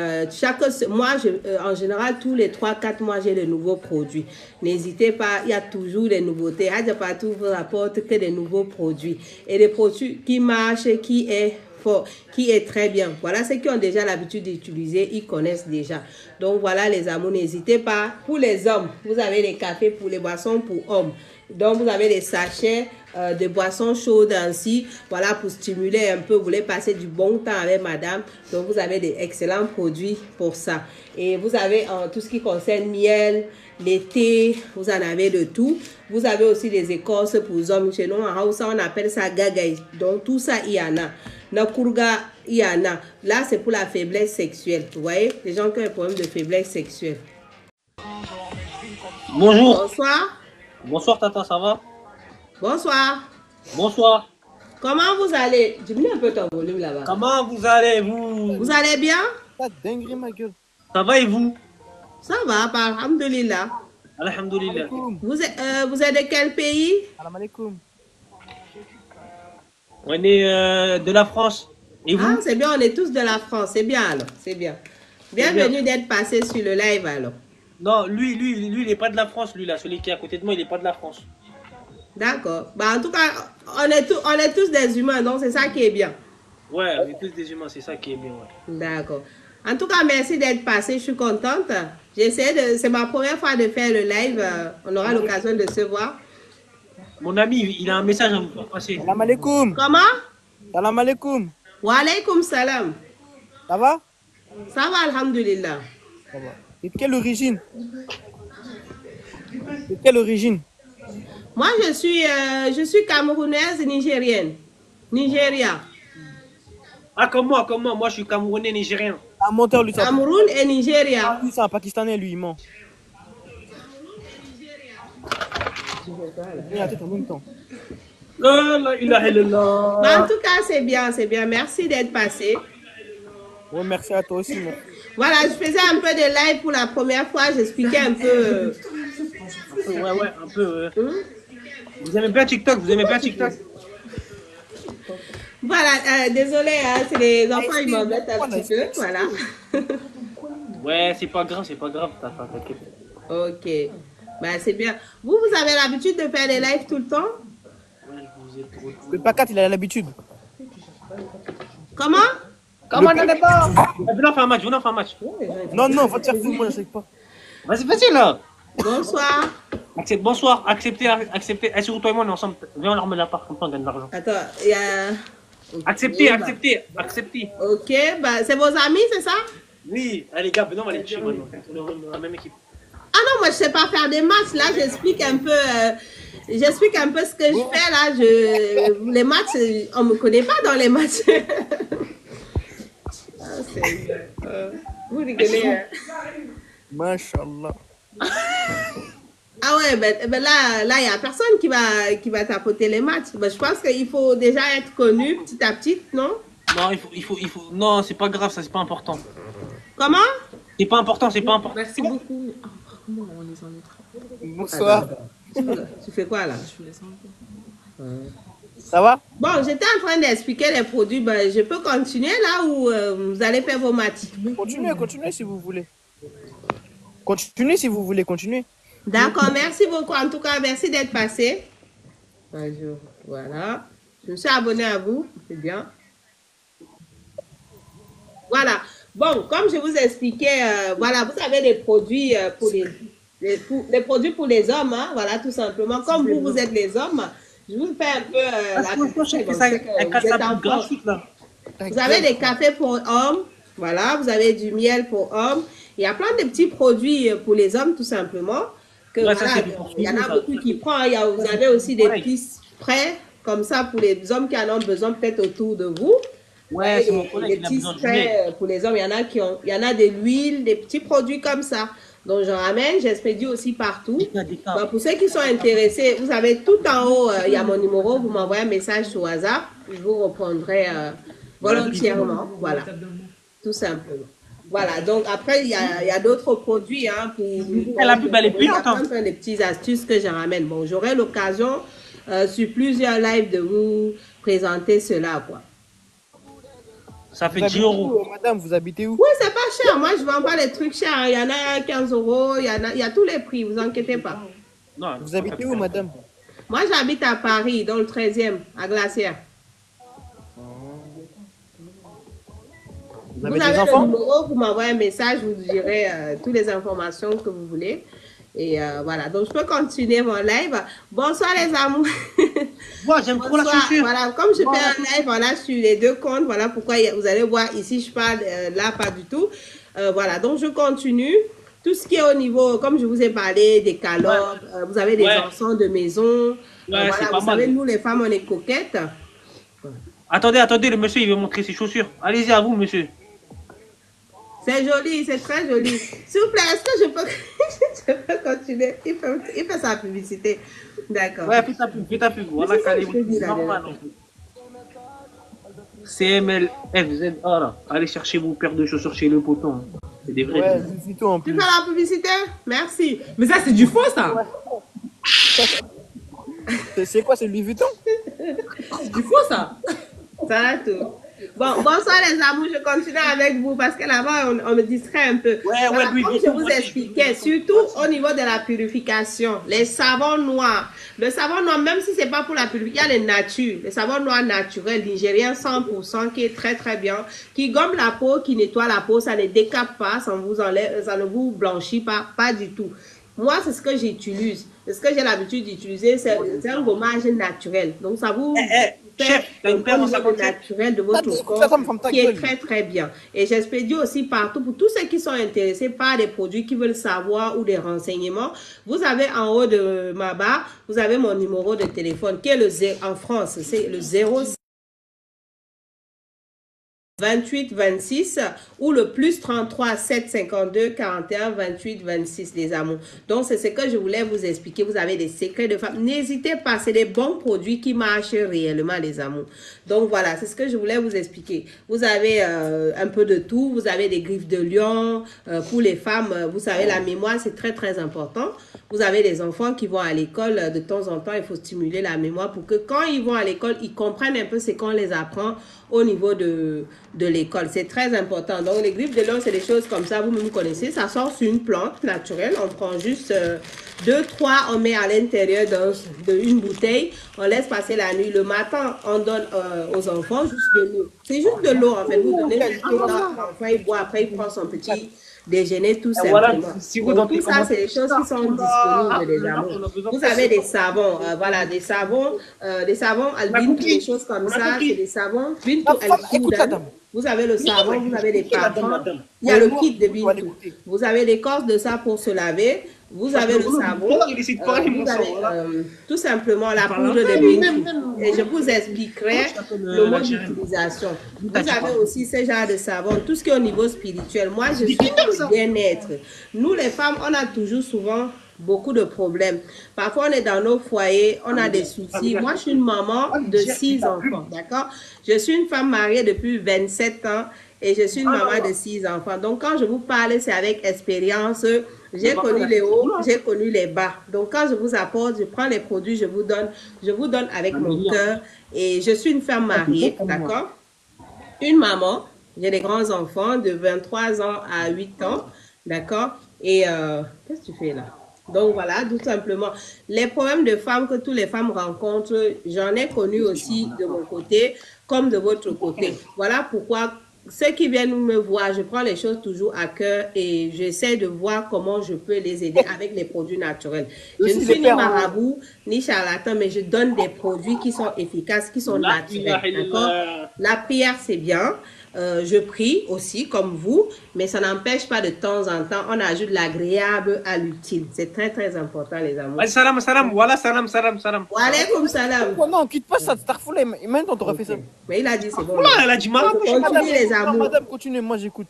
moi, en général, tous les 3-4 mois, j'ai de nouveaux produits. N'hésitez pas, il y a toujours des nouveautés. Hadja Partout vous apporte que des nouveaux produits. Et des produits qui marchent, qui est très bien. Voilà, ceux qui ont déjà l'habitude d'utiliser, ils connaissent déjà. Donc voilà les amours, n'hésitez pas. Pour les hommes, vous avez les cafés pour les boissons pour hommes. Donc vous avez les sachets de boissons chaudes ainsi, voilà, pour stimuler un peu. Vous voulez passer du bon temps avec madame, donc vous avez des excellents produits pour ça. Et vous avez tout ce qui concerne miel, les thés, vous en avez de tout. Vous avez aussi des écorces pour les hommes. Chez nous en Hausa on appelle ça gagaï. Donc tout ça il y en a. Nakurga il y en a. Là c'est pour la faiblesse sexuelle. Vous voyez, les gens qui ont un problème de faiblesse sexuelle. Bonjour. Bonsoir. Bonsoir Tata, ça va? Bonsoir. Bonsoir. Comment vous allez? Diminue un peu ton volume là-bas. Comment vous allez, vous? Vous allez bien? Pas dinguerie, ma gueule. Ça va et vous? Ça va, alhamdoulilah. Alhamdoulilah. Vous êtes de quel pays? Salam alaikum. On est de la France. Et vous? Ah, c'est bien, on est tous de la France. C'est bien alors, c'est bien. Bienvenue d'être passé sur le live alors. Non, lui, il n'est pas de la France, lui là. Celui qui est à côté de moi, il n'est pas de la France. D'accord. Bah, en tout cas, on est tous des humains, donc c'est ça qui est bien. Ouais, on est tous des humains, c'est ça qui est bien. Ouais. D'accord. En tout cas, merci d'être passé, je suis contente. C'est ma première fois de faire le live. On aura l'occasion de se voir. Mon ami, il a un message à vous faire passer. Salam alaikum. Comment? Salam alaikum. Wa alaikum salam. Ça va? Ça va, alhamdulillah. Ça va. Et de quelle origine? De quelle origine? Moi, je suis camerounaise nigérienne. Nigeria. Ah, comme moi. Moi, je suis camerounais, nigérien. Un menteur, lui, ça. Cameroun et Nigeria. Lui, c'est un Pakistanais, lui, il ment. Il a tout en même temps. La ilaha illallah. Bah, en tout cas, c'est bien, c'est bien. Merci d'être passé. Ouais, merci à toi aussi. Merci. Voilà, je faisais un peu de live pour la première fois. J'expliquais un peu. Ouais, un peu. Vous aimez bien TikTok? Voilà, désolé, hein, c'est les enfants, ils m'embêtent un petit peu. Voilà. Ouais, c'est pas grave, t'inquiète. Ok. Bah, c'est bien. Vous avez l'habitude de faire des lives tout le temps? Ouais, je vous ai trop. Le pacat, il a l'habitude. Comment? Comment t'en es pas? Venez en faire un match. Non, va te faire foutre, moi, je sais pas. Vas-y, vas-y là. Bonsoir. Bonsoir, acceptez. Est-ce que toi et moi on est ensemble? Viens, on leur met la part, comme ça on gagne de l'argent. Attends, il y a... Acceptez. Ok, bah, c'est vos amis, c'est ça? Oui, allez gars, on va les tuer maintenant. On est dans la même équipe. Ah non, moi je sais pas faire des matchs. Là, j'explique un peu ce que je fais là. Les matchs, on me connaît pas dans les matchs. Vous rigolez. Hein? Mashallah. Ah ouais, ben là, il y a personne qui va tapoter les matchs. Ben, je pense qu'il faut déjà être connu petit à petit, non? Non, il faut. Non, c'est pas grave, ça c'est pas important. Comment? C'est pas important. Merci beaucoup. Bonsoir. Tu fais quoi là? Ça va? Bon, j'étais en train d'expliquer les produits. Ben, je peux continuer là ou vous allez faire vos matchs? Continuez si vous voulez. Continuez si vous voulez continuer. D'accord, merci beaucoup. En tout cas, merci d'être passé. Bonjour. Voilà. Je me suis abonnée à vous. C'est bien. Voilà. Bon, comme je vous expliquais, voilà, vous avez des produits pour les produits pour les hommes, hein, voilà, tout simplement. Comme vous, vous êtes les hommes, je vous fais un peu la publicité. Vous avez des cafés pour hommes, voilà, vous avez du miel pour hommes. Il y a plein de petits produits pour les hommes, tout simplement. Que, Ouais, voilà, ça, il y en a beaucoup qui prennent. Vous avez aussi des petits sprays comme ça pour les hommes qui en ont besoin peut-être autour de vous. Ouais, c'est mon Des collègue qui a petits besoin de miel. sprays pour les hommes, il y en a qui ont, il y en a de l'huile, des petits produits comme ça. Donc, j'en ramène, j'expédie aussi partout. Donc, pour ceux qui sont intéressés, vous avez tout en haut, il y a mon numéro, vous m'envoyez un message sur WhatsApp, je vous répondrai volontiers. Voilà, tout simplement. Voilà, donc après, il y a d'autres produits hein, pour La pub, elle est payante. plein de petites astuces que je ramène. Bon, j'aurai l'occasion sur plusieurs lives de vous présenter cela, quoi. Ça fait 10 euros. Madame, vous habitez où? Oui, c'est pas cher. Moi, je vends pas les trucs chers. Il y en a à 15 euros, il y a tous les prix, vous inquiétez pas. Non, Vous habitez où, madame? Moi, j'habite à Paris, dans le 13e, à Glacière. Vous avez Vous avez des le enfants? numéro, vous m'envoyez un message, je vous dirai toutes les informations que vous voulez. Et voilà, donc je peux continuer mon live. Bonsoir les amours. Moi, j'aime trop la chaussure. Voilà, comme je fais un live voilà, sur les deux comptes, voilà pourquoi vous allez voir ici, je parle là, pas du tout. Voilà, donc je continue. Tout ce qui est au niveau, comme je vous ai parlé, des calottes, vous avez des enfants de maison. Voilà, vous savez, nous les femmes, on est coquettes. Attendez, le monsieur, il veut montrer ses chaussures. Allez-y, à vous, monsieur. C'est joli, c'est très joli. S'il vous plaît, est-ce que je peux continuer? Il fait sa publicité. D'accord. Ouais, fais ta pub. Voilà, calez-vous. CMLFZ. Oh là, allez chercher vos paires de chaussures chez le poton. C'est des vrais. Ouais, c'est tout en Tu plus. fais la publicité? Merci. Mais ça, c'est du faux, ça. C'est quoi, c'est Louis Vuitton? C'est du faux, ça. Ça va tout. Bon, bonsoir les amours, je continue avec vous parce que là-bas, on me distrait un peu. Voilà, Louis comme je Vuitton, vous expliquais, surtout au niveau de la purification, les savons noirs. Le savon noir, même si c'est pas pour la purification, il y a les natures. Le savon noir naturel, nigérien 100%, qui est très très bien, qui gomme la peau, qui nettoie la peau, ça ne décape pas, ça ne vous enlève, ça ne vous blanchit pas du tout. Moi, c'est ce que j'utilise. C'est ce que j'ai l'habitude d'utiliser, c'est un gommage naturel. Donc, ça vous chef, un gommage naturel de votre corps qui est très, très bien. Et j'expédie aussi partout pour tous ceux qui sont intéressés par des produits, qui veulent savoir ou des renseignements. Vous avez en haut de ma barre, vous avez mon numéro de téléphone qui est en France, c'est le 06 28 26 ou le plus 33 752 41 28 26 les amours. Donc c'est ce que je voulais vous expliquer. Vous avez des secrets de femmes. N'hésitez pas, c'est des bons produits qui marchent réellement les amours. Donc voilà, c'est ce que je voulais vous expliquer. Vous avez un peu de tout. Vous avez des griffes de lion pour les femmes. Vous savez, la mémoire c'est très très important. Vous avez des enfants qui vont à l'école de temps en temps. Il faut stimuler la mémoire pour que quand ils vont à l'école, ils comprennent un peu ce qu'on les apprend au niveau de l'école. C'est très important. Donc, les griffes de lion, c'est des choses comme ça. Vous-même connaissez. Ça sort sur une plante naturelle. On prend juste 2, 3, on met à l'intérieur d'une bouteille. On laisse passer la nuit. Le matin, on donne aux enfants juste de l'eau. C'est juste de l'eau, en fait. Vous donnez juste de l'eau. L'enfant, il boit. Après, il prend son petit déjeuner tout simplement. Voilà. Donc, tout ça, c'est des choses qui sont disponibles, les amours. Vous avez des savons. Voilà, des savons Albin, des choses comme ça. C'est des savons. Vous avez le savon, vous avez des parfums. Il y a le kit de Bintou. Vous avez l'écorce de ça pour se laver. Vous avez le savon. Vous avez tout simplement la poudre de Bintou. Et je vous expliquerai le mode d'utilisation. Vous avez aussi ce genre de savon. Tout ce qui est au niveau spirituel. Moi, je suis pour le bien-être. Nous, les femmes, on a toujours souvent beaucoup de problèmes. Parfois, on est dans nos foyers, on a des soucis. Moi, je suis une maman de 6 enfants, d'accord? Je suis une femme mariée depuis 27 ans et je suis une maman de 6 enfants. Donc, quand je vous parle, c'est avec expérience. J'ai connu les hauts, j'ai connu les bas. Donc, quand je vous apporte, je prends les produits, je vous donne avec mon cœur. Et je suis une femme mariée, d'accord? Une maman, j'ai des grands enfants de 23 ans à 8 ans, d'accord? Et qu'est-ce que tu fais là? Donc voilà, tout simplement. Les problèmes de femmes que toutes les femmes rencontrent, j'en ai connu aussi de mon côté comme de votre côté. Voilà pourquoi ceux qui viennent me voir, je prends les choses toujours à cœur et j'essaie de voir comment je peux les aider avec les produits naturels. Je ne suis ni marabout, ni charlatan, mais je donne des produits qui sont efficaces, qui sont naturels. D'accord? La prière, c'est bien. Je prie aussi, comme vous, mais ça n'empêche pas de temps en temps, on ajoute l'agréable à l'utile. C'est très, très important, les amours. Salam, salam, voilà, salam, salam, salam. Wa alaykoum salam. Oh non, quitte pas ça, Starfoulé. Maintenant, t'aurais fait ça. Mais il a dit, c'est bon. Voilà, elle a dit marabout. Continue, les amours. Madame, continue, moi j'écoute.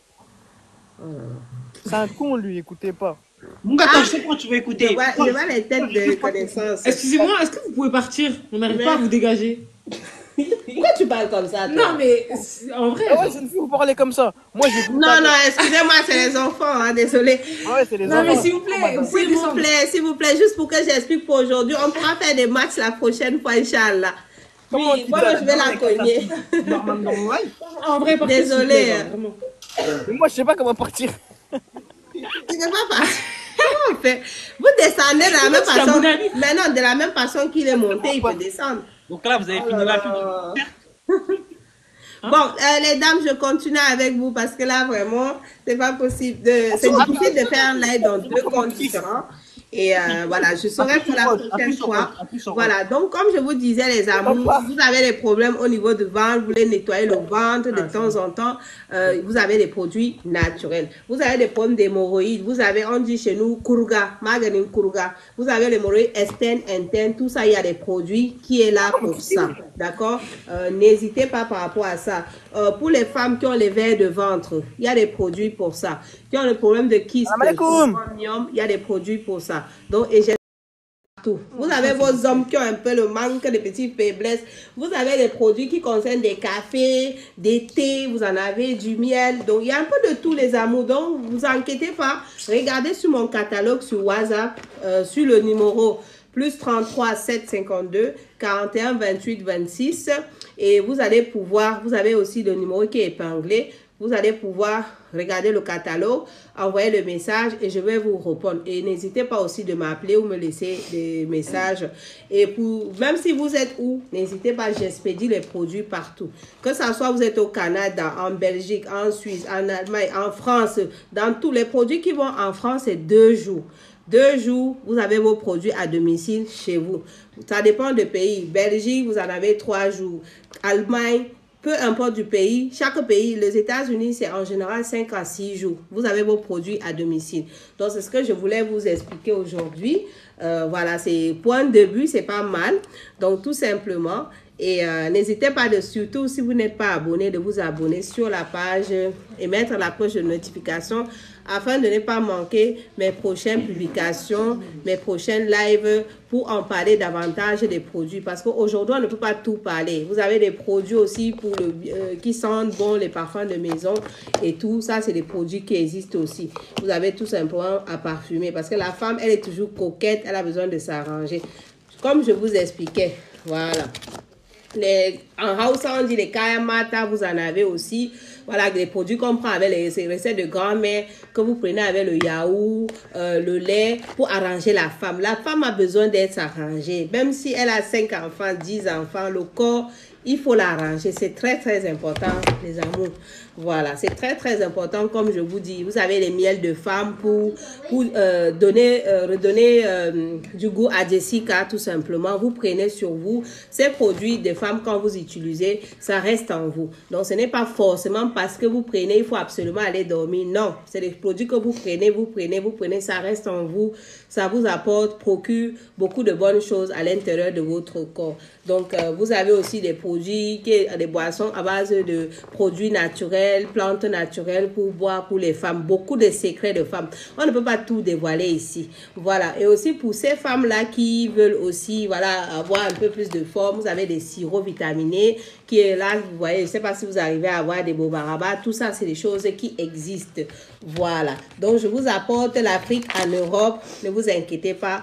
C'est un con, lui, écoutez pas. Mon gars, je sais pas, tu vas écouter. Je vois les têtes de connaissances. Excusez-moi, est-ce que vous pouvez partir? On n'arrive pas à vous dégager. Pourquoi tu parles comme ça, toi? Non, mais en vrai. Ah ouais, je ne fais vous parler comme ça. Moi j'écoute. Non, non, excusez-moi, c'est les enfants, hein, désolé. Ah ouais, c'est les Non, enfants. mais s'il vous plaît, S'il vous plaît, juste pour que j'explique pour aujourd'hui, on pourra faire des matchs la prochaine fois, Inch'Allah. Comment Oui, moi, je vais la cogner. En vrai, partez, Désolé. s'il vous plaît, vraiment. Mais moi je sais pas comment partir. Tu ne peux pas. Comment on fait? Vous descendez de la même façon. Mais non, de la même façon qu'il est monté, il peut descendre. Donc là, vous avez fini la pub. Bon, les dames, je continue avec vous parce que là, vraiment, c'est pas possible c'est difficile de faire un live dans deux comptes différents. Et voilà, je serai pour la prochaine fois. Voilà, donc comme je vous disais, les amours, vous avez des problèmes au niveau du ventre, vous voulez nettoyer le ventre de temps en temps, vous avez des produits naturels. Vous avez des problèmes d'hémorroïdes, vous avez, on dit chez nous, Kuruga, Maganin Kuruga. Vous avez l'hémorroïde externe, interne, tout ça, il y a des produits qui est là pour ça. D'accord? N'hésitez pas par rapport à ça. Pour les femmes qui ont les vers de ventre, il y a des produits pour ça. Qui ont le problème de kyste, il y a des produits pour ça. Donc, et j'ai tout. Vous avez vos hommes qui ont un peu le manque de petites faiblesses. Vous avez des produits qui concernent des cafés, des thés, vous en avez du miel. Donc, il y a un peu de tous les amours. Donc, vous inquiétez pas. Regardez sur mon catalogue sur WhatsApp, sur le numéro plus 33 752 41 28 26. Et vous allez pouvoir, vous avez aussi le numéro qui est épinglé. Vous allez pouvoir regarder le catalogue, envoyer le message et je vais vous répondre. Et n'hésitez pas aussi de m'appeler ou me laisser des messages. Et pour, même si vous êtes où, n'hésitez pas, j'expédie les produits partout. Que ça soit vous êtes au Canada, en Belgique, en Suisse, en Allemagne, en France, dans tous les produits qui vont en France, c'est 2 jours. 2 jours, vous avez vos produits à domicile chez vous. Ça dépend du pays. Belgique, vous en avez 3 jours. Allemagne, peu importe du pays, chaque pays, les États-Unis, c'est en général 5 à 6 jours. Vous avez vos produits à domicile. Donc, c'est ce que je voulais vous expliquer aujourd'hui. Voilà, c'est point de vue, c'est pas mal. Donc, tout simplement. Et n'hésitez pas surtout si vous n'êtes pas abonné, de vous abonner sur la page et mettre la cloche de notification afin de ne pas manquer mes prochaines publications, mes prochaines lives pour en parler davantage des produits. Parce qu'aujourd'hui, on ne peut pas tout parler. Vous avez des produits aussi pour qui sentent bon, les parfums de maison et tout. Ça, c'est des produits qui existent aussi. Vous avez tout simplement à parfumer parce que la femme, elle est toujours coquette, elle a besoin de s'arranger. Comme je vous expliquais, voilà. En Hausa, on dit les kayamata, vous en avez aussi. Voilà, des produits qu'on prend avec les recettes de grand-mère, que vous prenez avec le yaourt, le lait, pour arranger la femme. La femme a besoin d'être arrangée. Même si elle a 5 enfants, 10 enfants, le corps, il faut l'arranger. C'est très, très important, les amours. Voilà, c'est très, très important, comme je vous dis. Vous avez les miels de femme pour redonner du goût à Jessica, tout simplement. Vous prenez sur vous. Ces produits de femmes, quand vous utilisez, ça reste en vous. Donc, ce n'est pas forcément parce que vous prenez, il faut absolument aller dormir. Non, c'est des produits que vous prenez, ça reste en vous. Ça vous apporte, procure beaucoup de bonnes choses à l'intérieur de votre corps. Donc, vous avez aussi des produits, des boissons à base de produits naturels, plantes naturelles pour boire pour les femmes. Beaucoup de secrets de femmes. On ne peut pas tout dévoiler ici. Voilà. Et aussi pour ces femmes-là qui veulent aussi, voilà, avoir un peu plus de forme, vous avez des sirops vitaminés qui est là, vous voyez, je ne sais pas si vous arrivez à avoir des bobarabas. Tout ça, c'est des choses qui existent. Voilà. Donc, je vous apporte l'Afrique en Europe. Ne vous inquiétez pas.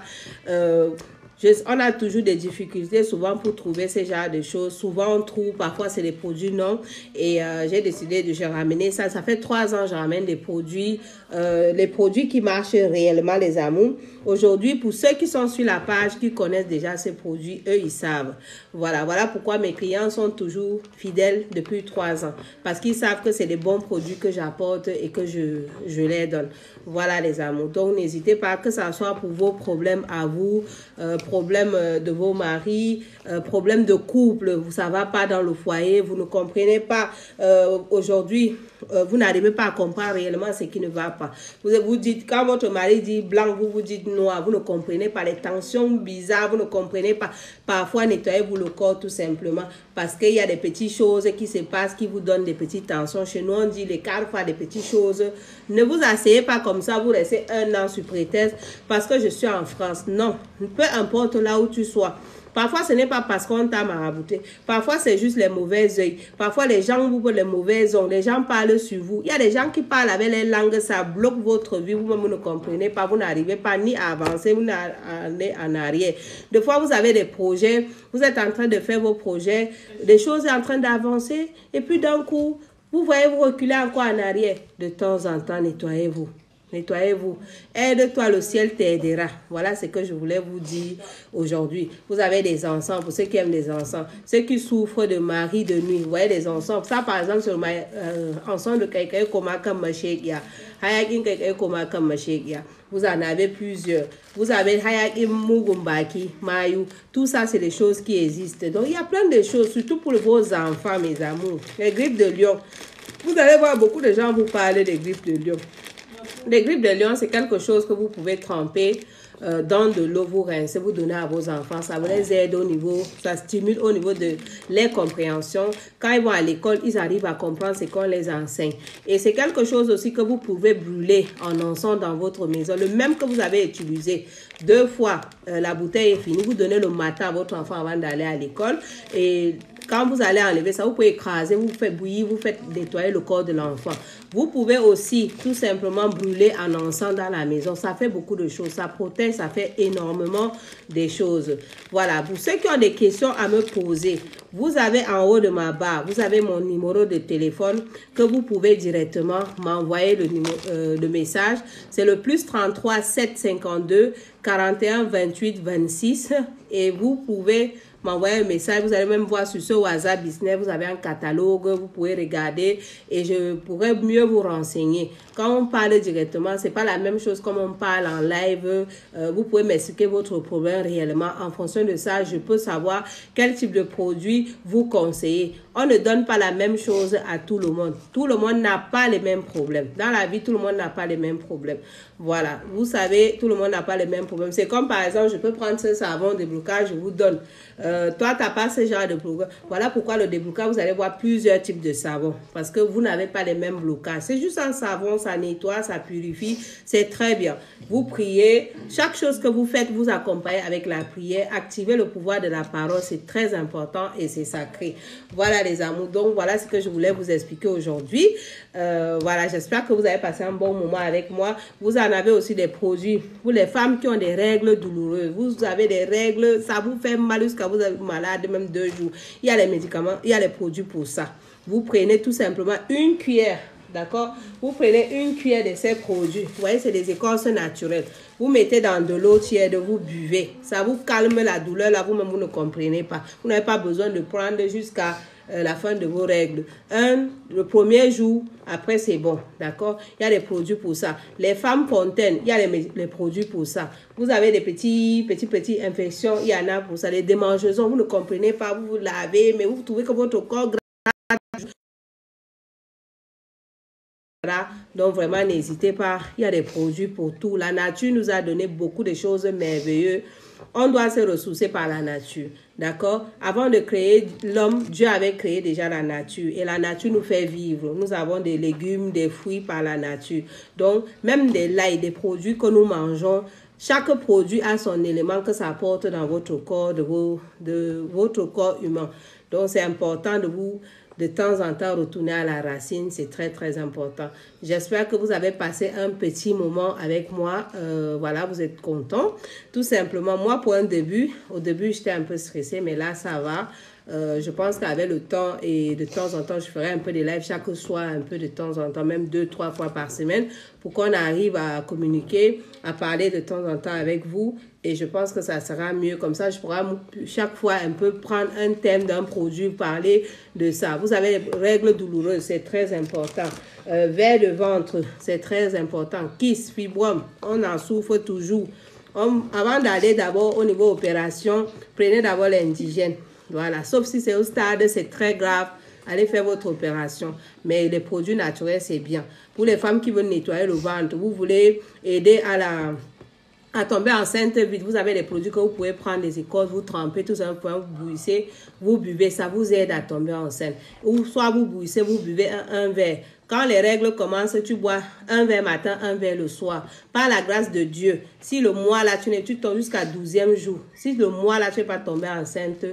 On a toujours des difficultés souvent pour trouver ce genre de choses. Souvent, on trouve, parfois, c'est des produits non. Et j'ai décidé de ramener ça. Ça fait 3 ans que je ramène des produits, les produits qui marchent réellement, les amours. Aujourd'hui, pour ceux qui sont sur la page, qui connaissent déjà ces produits, eux, ils savent. Voilà pourquoi mes clients sont toujours fidèles depuis 3 ans. Parce qu'ils savent que c'est des bons produits que j'apporte et que je les donne. Voilà, les amours. Donc, n'hésitez pas, que ça soit pour vos problèmes à vous, problèmes de vos maris, problèmes de couple, ça ne va pas dans le foyer, vous ne comprenez pas aujourd'hui, vous n'arrivez pas à comprendre réellement ce qui ne va pas. Vous dites, quand votre mari dit blanc, vous dites noir, vous ne comprenez pas les tensions bizarres, vous ne comprenez pas. Parfois, nettoyez-vous le corps tout simplement parce qu'il y a des petites choses qui se passent qui vous donnent des petites tensions. Chez nous, on dit les 4 fois des petites choses. Ne vous asseyez pas comme ça, vous restez 1 an sur prétexte parce que je suis en France. Non, peu importe là où tu sois. Parfois, ce n'est pas parce qu'on t'a marabouté. Parfois, c'est juste les mauvais yeux. Parfois, les gens vous voient les mauvais ongles. Les gens parlent sur vous. Il y a des gens qui parlent avec les langues. Ça bloque votre vie. Vous-même, vous ne comprenez pas. Vous n'arrivez pas ni à avancer, vous n'allez en arrière. Des fois, vous avez des projets. Vous êtes en train de faire vos projets. Des choses sont en train d'avancer. Et puis, d'un coup, vous voyez vous reculer encore en arrière. De temps en temps, nettoyez-vous. Nettoyez-vous. Aide-toi, le ciel t'aidera. Voilà ce que je voulais vous dire aujourd'hui. Vous avez des enfants, pour ceux qui aiment les enfants. Ceux qui souffrent de mari de nuit, vous voyez des enfants. Ça, par exemple, sur ensemble de quelqu'un comme Machekia. Hayakin quelqu'un comme Machekia. Vous en avez plusieurs. Vous avez Hayakin Mugumbaki, Mayu. Tout ça, c'est des choses qui existent. Donc, il y a plein de choses, surtout pour vos enfants, mes amours. Les grippes de lion. Vous allez voir beaucoup de gens vous parler des grippes de lion. Les grippes de lion, c'est quelque chose que vous pouvez tremper dans de l'eau, vous rincez, vous donnez à vos enfants. Ça vous les aide au niveau, ça stimule au niveau de leur compréhension. Quand ils vont à l'école, ils arrivent à comprendre ce qu'on les enseigne. Et c'est quelque chose aussi que vous pouvez brûler en encens dans votre maison. Le même que vous avez utilisé 2 fois, la bouteille est finie. Vous donnez le matin à votre enfant avant d'aller à l'école. Et quand vous allez enlever ça, vous pouvez écraser, vous faites bouillir, vous faites nettoyer le corps de l'enfant. Vous pouvez aussi tout simplement brûler en encens dans la maison. Ça fait beaucoup de choses. Ça protège, ça fait énormément des choses. Voilà. Pour ceux qui ont des questions à me poser, vous avez en haut de ma barre, vous avez mon numéro de téléphone que vous pouvez directement m'envoyer le message. C'est le +33 752 41 28 26 et vous pouvez m'envoyer un message. Vous allez même voir sur ce WhatsApp Business, vous avez un catalogue, vous pouvez regarder et je pourrais mieux vous renseigner. Quand on parle directement, c'est pas la même chose comme on parle en live. Vous pouvez m'expliquer votre problème réellement. En fonction de ça, je peux savoir quel type de produit vous conseillez. On ne donne pas la même chose à tout le monde. Tout le monde n'a pas les mêmes problèmes. Dans la vie, tout le monde n'a pas les mêmes problèmes. Voilà. Vous savez, tout le monde n'a pas les mêmes problèmes. C'est comme par exemple, je peux prendre ce savon déblocage, je vous donne. Toi, tu n'as pas ce genre de problème. Voilà pourquoi le déblocage, vous allez voir plusieurs types de savon. Parce que vous n'avez pas les mêmes blocages. C'est juste un savon, ça nettoie, ça purifie. C'est très bien. Vous priez. Chaque chose que vous faites, vous accompagnez avec la prière. Activez le pouvoir de la parole. C'est très important et c'est sacré. Voilà les amours. Donc, voilà ce que je voulais vous expliquer aujourd'hui. Voilà, j'espère que vous avez passé un bon moment avec moi. Vous en avez aussi des produits pour les femmes qui ont des règles douloureuses. Vous avez des règles, ça vous fait mal jusqu'à vous êtes malade, même 2 jours. Il y a les médicaments, il y a les produits pour ça. Vous prenez tout simplement une cuillère, d'accord? Vous prenez une cuillère de ces produits. Vous voyez, c'est des écorces naturelles. Vous mettez dans de l'eau tiède, vous buvez. Ça vous calme la douleur, là, vous-même, vous ne comprenez pas. Vous n'avez pas besoin de prendre jusqu'à la fin de vos règles. Le premier jour, après c'est bon, d'accord? Il y a des produits pour ça. Les femmes fontaines, il y a les produits pour ça. Vous avez des petites infections, il y en a pour ça. Les démangeaisons, vous ne comprenez pas, vous vous lavez, mais vous trouvez que votre corps donc vraiment n'hésitez pas, il y a des produits pour tout. La nature nous a donné beaucoup de choses merveilleuses. On doit se ressourcer par la nature, d'accord? Avant de créer l'homme, Dieu avait créé déjà la nature et la nature nous fait vivre. Nous avons des légumes, des fruits par la nature. Donc même des laits, des produits que nous mangeons, chaque produit a son élément que ça apporte dans votre corps, de votre corps humain. Donc c'est important de vous de temps en temps retourner à la racine, c'est très très important. J'espère que vous avez passé un petit moment avec moi. Voilà, vous êtes contents. Tout simplement, moi pour un début, au début j'étais un peu stressée, mais là ça va. Je pense qu'avec le temps et de temps en temps, je ferai un peu de live chaque soir, un peu de temps en temps, même 2-3 fois par semaine, pour qu'on arrive à communiquer, à parler de temps en temps avec vous. Et je pense que ça sera mieux. Comme ça, je pourrai chaque fois un peu prendre un thème d'un produit, parler de ça. Vous avez les règles douloureuses, c'est très important. Vers le ventre, c'est très important. Kyste, fibrome, on en souffre toujours. Avant d'aller d'abord au niveau opération, prenez d'abord l'indigène. Voilà, sauf si c'est au stade, c'est très grave, allez faire votre opération. Mais les produits naturels, c'est bien. Pour les femmes qui veulent nettoyer le ventre, vous voulez aider à tomber enceinte vite, vous avez des produits que vous pouvez prendre des écorces, vous trempez tout ça, vous bouillissez, vous buvez, ça vous aide à tomber enceinte. Ou soit vous bouillissez, vous buvez un verre. Quand les règles commencent, tu bois un verre matin, un verre le soir. Par la grâce de Dieu, si le mois là, tu tombes jusqu'à 12e jour, si le mois là, tu n'es pas tombé enceinte,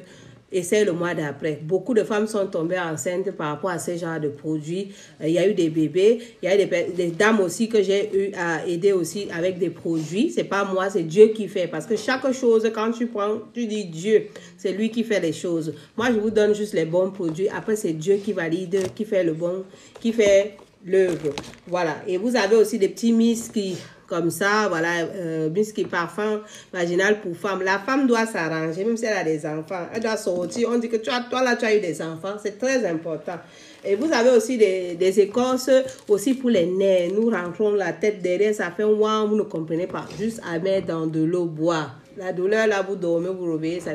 essaye le mois d'après. Beaucoup de femmes sont tombées enceintes par rapport à ce genre de produits. Il y a eu des bébés, il y a des dames aussi que j'ai eu à aider aussi avec des produits. C'est pas moi, c'est Dieu qui fait. Parce que chaque chose, quand tu prends, tu dis Dieu, c'est lui qui fait les choses. Moi, je vous donne juste les bons produits. Après, c'est Dieu qui valide, qui fait le bon, qui fait l'œuvre. Voilà. Et vous avez aussi des petits miski comme ça, voilà, biscuit parfum vaginal pour femme. La femme doit s'arranger, même si elle a des enfants. Elle doit sortir. On dit que toi là, tu as eu des enfants. C'est très important. Et vous avez aussi des écorces aussi pour les nerfs. Nous rentrons la tête derrière, ça fait un ouah, vous ne comprenez pas. Juste à mettre dans de l'eau, boire. La douleur, là, vous dormez, vous réveillez, ça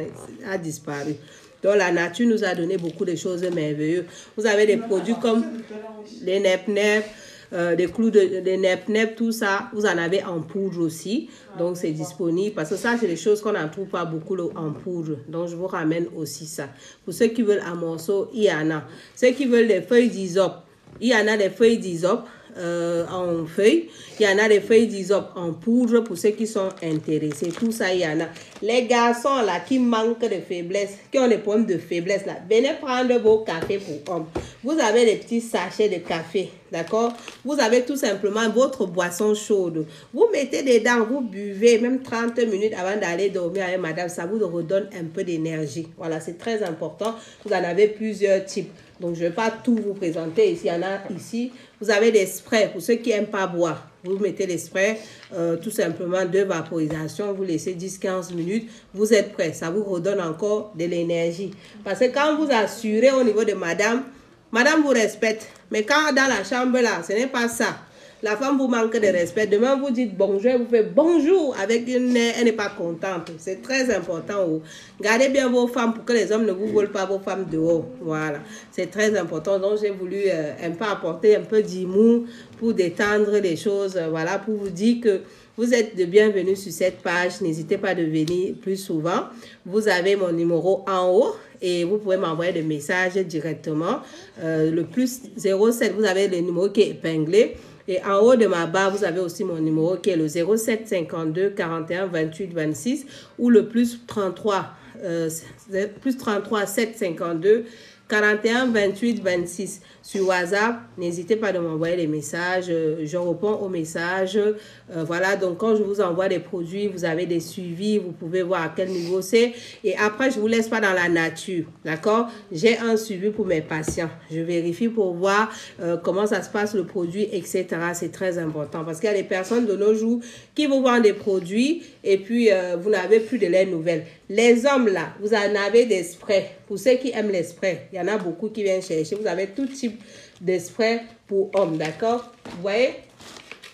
a disparu. Donc, la nature nous a donné beaucoup de choses merveilleuses. Vous avez des produits comme les nep-nep, des clous de nep-nep, tout ça. Vous en avez en poudre aussi. Donc, c'est disponible. Parce que ça, c'est des choses qu'on n'en trouve pas beaucoup en poudre. Donc, je vous ramène aussi ça. Pour ceux qui veulent un morceau, il y en a. Ceux qui veulent des feuilles d'hysope, il y en a des feuilles d'hysope en feuilles. Il y en a des feuilles d'hysope en poudre pour ceux qui sont intéressés. Tout ça, il y en a. Les garçons là qui manquent de faiblesse, qui ont des problèmes de faiblesse là, venez prendre vos cafés pour hommes. Vous avez des petits sachets de café, d'accord? Vous avez tout simplement votre boisson chaude. Vous mettez dedans, vous buvez même 30 minutes avant d'aller dormir avec madame. Ça vous redonne un peu d'énergie. Voilà, c'est très important. Vous en avez plusieurs types. Donc, je ne vais pas tout vous présenter ici. Il y en a ici. Vous avez des sprays pour ceux qui n'aiment pas boire. Vous mettez les sprays, tout simplement de vaporisation. Vous laissez 10-15 minutes. Vous êtes prêts. Ça vous redonne encore de l'énergie. Parce que quand vous assurez au niveau de madame, madame vous respecte. Mais quand dans la chambre là, ce n'est pas ça. La femme vous manque de respect. Demain, vous dites bonjour, elle vous fait bonjour avec une air, elle n'est pas contente. C'est très important. Gardez bien vos femmes pour que les hommes ne vous volent pas vos femmes dehors. Voilà, c'est très important. Donc, j'ai voulu un peu apporter un peu d'humour pour détendre les choses. Voilà, pour vous dire que vous êtes de bienvenue sur cette page. N'hésitez pas de venir plus souvent. Vous avez mon numéro en haut. Et vous pouvez m'envoyer des messages directement. Le plus 07, vous avez le numéro qui est épinglé. Et en haut de ma barre, vous avez aussi mon numéro qui est le 07 52 41 28 26 ou le plus 33 7 52 41 28 26 sur WhatsApp. N'hésitez pas de m'envoyer des messages. Je réponds aux messages. Voilà, donc quand je vous envoie des produits, vous avez des suivis. Vous pouvez voir à quel niveau c'est. Et après, je ne vous laisse pas dans la nature. D'accord? J'ai un suivi pour mes patients. Je vérifie pour voir comment ça se passe, le produit, etc. C'est très important. Parce qu'il y a des personnes de nos jours qui vous vendent des produits et puis vous n'avez plus de leurs nouvelles. Les hommes là, vous en avez des sprays. Pour ceux qui aiment les sprays, il y en a beaucoup qui viennent chercher. Vous avez tout type de sprays pour hommes, d'accord? Vous voyez?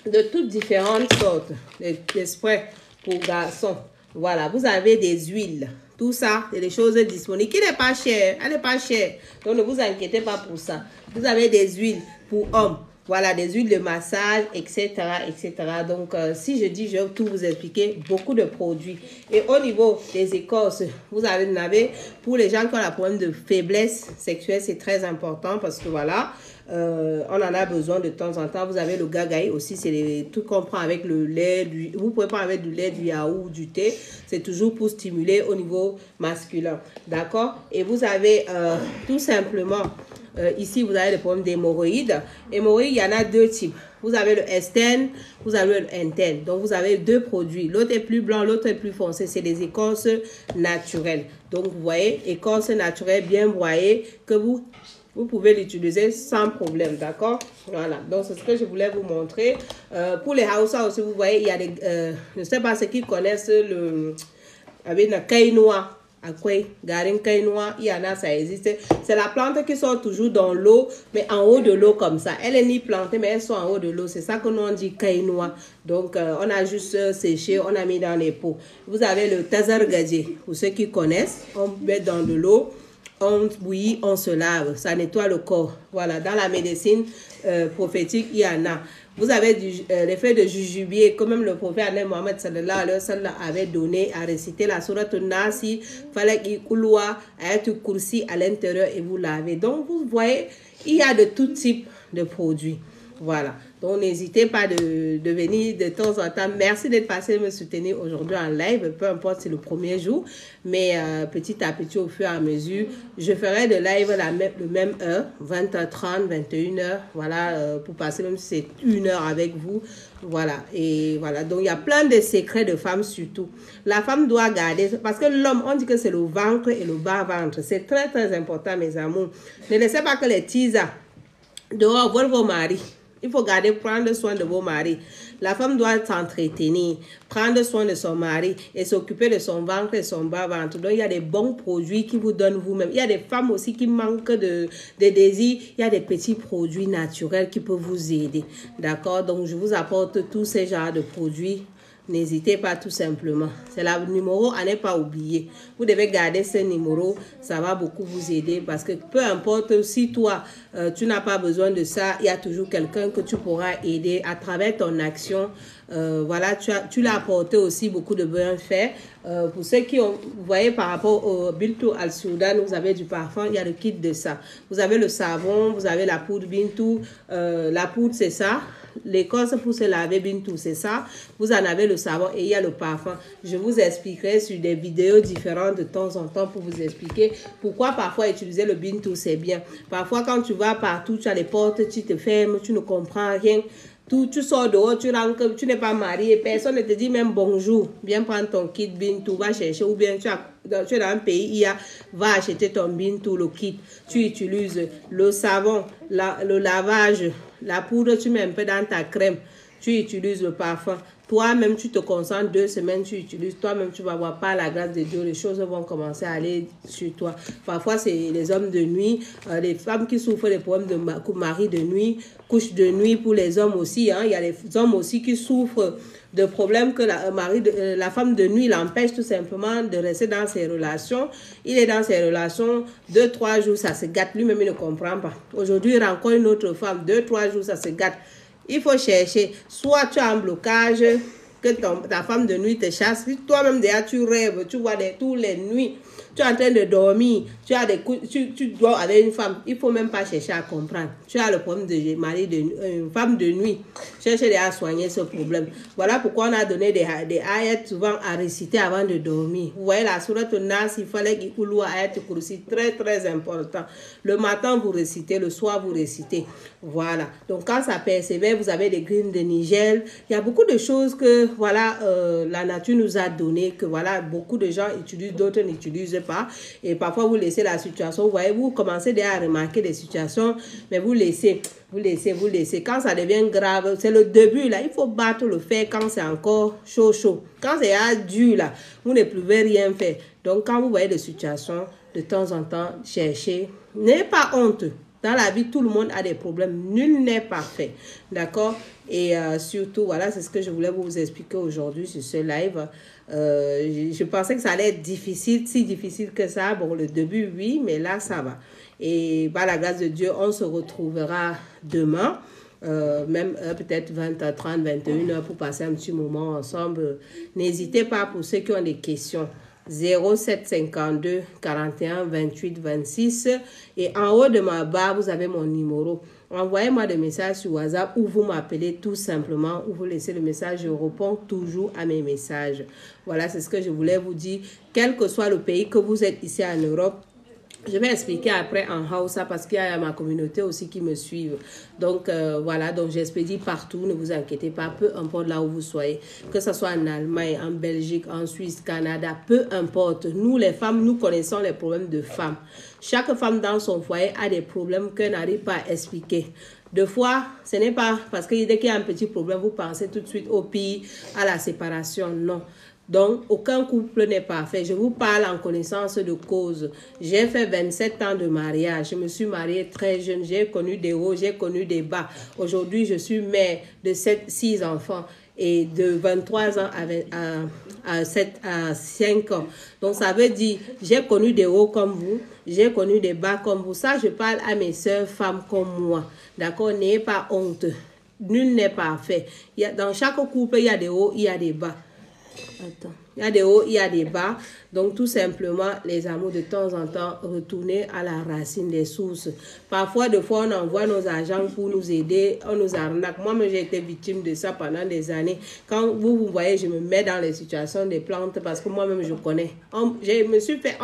De toutes différentes sortes. Des sprays pour garçons. Voilà, vous avez des huiles. Tout ça, c'est des choses disponibles qui n'est pas cher. Elle n'est pas chère. Donc, ne vous inquiétez pas pour ça. Vous avez des huiles pour hommes. Voilà, des huiles de massage, etc., etc. Donc, si je dis, je vais tout vous expliquer, beaucoup de produits. Et au niveau des écorces, vous en avez pour les gens qui ont la problème de faiblesse sexuelle, c'est très important parce que voilà, on en a besoin de temps en temps. Vous avez le gagaï aussi, c'est les trucs qu'on prend avec le lait. Vous pouvez prendre avec du lait, du yaourt, du thé. C'est toujours pour stimuler au niveau masculin. D'accord? Et vous avez tout simplement, ici, vous avez le problème d'hémorroïdes. Hémorroïdes, il y en a deux types. Vous avez le Esten, vous avez le Enten. Donc, vous avez deux produits. L'autre est plus blanc, l'autre est plus foncé. C'est des écorces naturelles. Donc, vous voyez, écorce naturelle bien broyée que vous pouvez l'utiliser sans problème. D'accord? Voilà. Donc, c'est ce que je voulais vous montrer. Pour les Hausa aussi, vous voyez, il y a des... je ne sais pas ceux qui connaissent le... avec le quinoa. Garin quinoa, il y en a, ça existe. C'est la plante qui sort toujours dans l'eau, mais en haut de l'eau comme ça. Elle est ni plantée, mais elle sort en haut de l'eau. C'est ça que nous on dit quinoa. Donc, on a juste séché, on a mis dans les pots. Vous avez le tazargadje. Pour ceux qui connaissent, on met dans de l'eau, on bouillit, on se lave. Ça nettoie le corps. Voilà, dans la médecine prophétique, il y en a. Vous avez les feuilles de jujubier, comme même le prophète Mohammed sallallahu alayhi wa sallam avait donné à réciter la sourate Nasi, Falak Kulwa, Ayat Kursi à l'intérieur et vous lavez. Donc, vous voyez, il y a de tout type de produits. Voilà. Donc, n'hésitez pas de venir de temps en temps. Merci d'être passé me soutenir aujourd'hui en live. Peu importe, c'est le premier jour. Mais petit à petit, au fur et à mesure, je ferai de live le même heure, 20h30, 21h. Voilà, pour passer même si c'est une heure avec vous. Voilà. Et voilà. Donc, il y a plein de secrets de femmes surtout. La femme doit garder, parce que l'homme, on dit que c'est le ventre et le bas-ventre. C'est très, très important, mes amours. Ne laissez pas que les tisas dehors volent vos maris. Il faut garder, prendre soin de vos maris. La femme doit s'entretenir, prendre soin de son mari et s'occuper de son ventre et son bas-ventre. Donc, il y a des bons produits qui vous donnent vous-même. Il y a des femmes aussi qui manquent de désir. Il y a des petits produits naturels qui peuvent vous aider. D'accord? Donc, je vous apporte tous ces genres de produits. N'hésitez pas tout simplement. C'est le numéro à ne pas oublier. Vous devez garder ce numéro. Ça va beaucoup vous aider parce que peu importe si toi, tu n'as pas besoin de ça, il y a toujours quelqu'un que tu pourras aider à travers ton action. Voilà, tu l'as apporté aussi beaucoup de bienfaits. Pour ceux qui ont, vous voyez, par rapport au Bintou al-Soudan, vous avez du parfum, il y a le kit de ça. Vous avez le savon, vous avez la poudre Bintou. La poudre, c'est ça. L'écorce pour se laver Bintou, c'est ça. Vous en avez le savon et il y a le parfum. Je vous expliquerai sur des vidéos différentes de temps en temps pour vous expliquer pourquoi parfois utiliser le Bintou, c'est bien. Parfois, quand tu vas partout, tu as les portes, tu te fermes, tu ne comprends rien. Tu sors dehors, tu rentres, tu n'es pas marié, personne ne te dit même bonjour. Viens prendre ton kit Bintou, va chercher, ou bien tu es dans un pays, va acheter ton Bintou, le kit. Tu utilises le savon, le lavage, la poudre, tu mets un peu dans ta crème. Tu utilises le parfum. Toi-même, tu te concentres 2 semaines, tu utilises. Toi-même, tu vas voir par la grâce de Dieu, les choses vont commencer à aller sur toi. Parfois, c'est les hommes de nuit, les femmes qui souffrent des problèmes de mari de nuit, couche de nuit pour les hommes aussi. Hein. Il y a les hommes aussi qui souffrent de problèmes que la femme de nuit l'empêche tout simplement de rester dans ses relations. Il est dans ses relations, 2-3 jours, ça se gâte. Lui-même, il ne comprend pas. Aujourd'hui, il rencontre une autre femme, 2-3 jours, ça se gâte. Il faut chercher, soit tu as un blocage, que ta femme de nuit te chasse, puis toi-même déjà tu rêves, tu vois toutes les nuits, tu es en train de dormir, tu dors avec une femme, il ne faut même pas chercher à comprendre. Tu as le problème de une femme de nuit, cherchez à soigner ce problème. Voilà pourquoi on a donné des ayats souvent à réciter avant de dormir. Vous voyez la sourate Nas, il fallait qu'il y ait ayat kursi, très très important. Le matin vous récitez, le soir vous récitez. Voilà. Donc quand ça persévère, vous avez des graines de Nigel. Il y a beaucoup de choses que voilà la nature nous a donné, que voilà beaucoup de gens utilisent, d'autres n'utilisent pas. Et parfois vous laissez la situation. Vous voyez, vous commencez déjà à remarquer des situations, mais vous laissez. Quand ça devient grave, c'est le début là. Il faut battre le fer quand c'est encore chaud. Quand c'est dur là, vous ne pouvez rien faire. Donc quand vous voyez des situations, de temps en temps, cherchez. N'ayez pas honte. Dans la vie, tout le monde a des problèmes. Nul n'est parfait. D'accord? Et surtout, voilà, c'est ce que je voulais vous expliquer aujourd'hui sur ce live. Je pensais que ça allait être difficile, si difficile que ça. Bon, le début, oui, mais là, ça va. Et par la grâce de Dieu, on se retrouvera demain. Même peut-être 20h30, 21h pour passer un petit moment ensemble. N'hésitez pas pour ceux qui ont des questions. 0752 41 28 26 et en haut de ma barre vous avez mon numéro. envoyez-moi des messages sur WhatsApp ou vous m'appelez tout simplement ou vous laissez le message. Je réponds toujours à mes messages. Voilà, c'est ce que je voulais vous dire. Quel que soit le pays que vous êtes ici en Europe, je vais expliquer après en Hausa parce qu'il y a ma communauté aussi qui me suivent. Donc, voilà, donc j'expédie partout, ne vous inquiétez pas, peu importe là où vous soyez. Que ce soit en Allemagne, en Belgique, en Suisse, Canada, peu importe. Nous, les femmes, nous connaissons les problèmes de femmes. Chaque femme dans son foyer a des problèmes qu'elle n'arrive pas à expliquer. Deux fois, ce n'est pas parce que dès qu'il y a un petit problème, vous pensez tout de suite au pire, à la séparation. Non. Donc, aucun couple n'est parfait. Je vous parle en connaissance de cause. J'ai fait 27 ans de mariage. Je me suis mariée très jeune. J'ai connu des hauts, j'ai connu des bas. Aujourd'hui, je suis mère de 6 enfants et de 23 ans à 5 ans. Donc, ça veut dire, j'ai connu des hauts comme vous, j'ai connu des bas comme vous. Ça, je parle à mes sœurs femmes comme moi. D'accord? N'ayez pas honte. Nul n'est parfait. Dans chaque couple, il y a des hauts, il y a des bas. Attends. Il y a des hauts, il y a des bas. Donc, tout simplement, les amours, de temps en temps, retourner à la racine des sources. Parfois, de fois, on envoie nos agents pour nous aider, on nous arnaque. Moi-même, j'ai été victime de ça pendant des années. Quand vous voyez, je me mets dans les situations des plantes parce que moi-même, je connais. On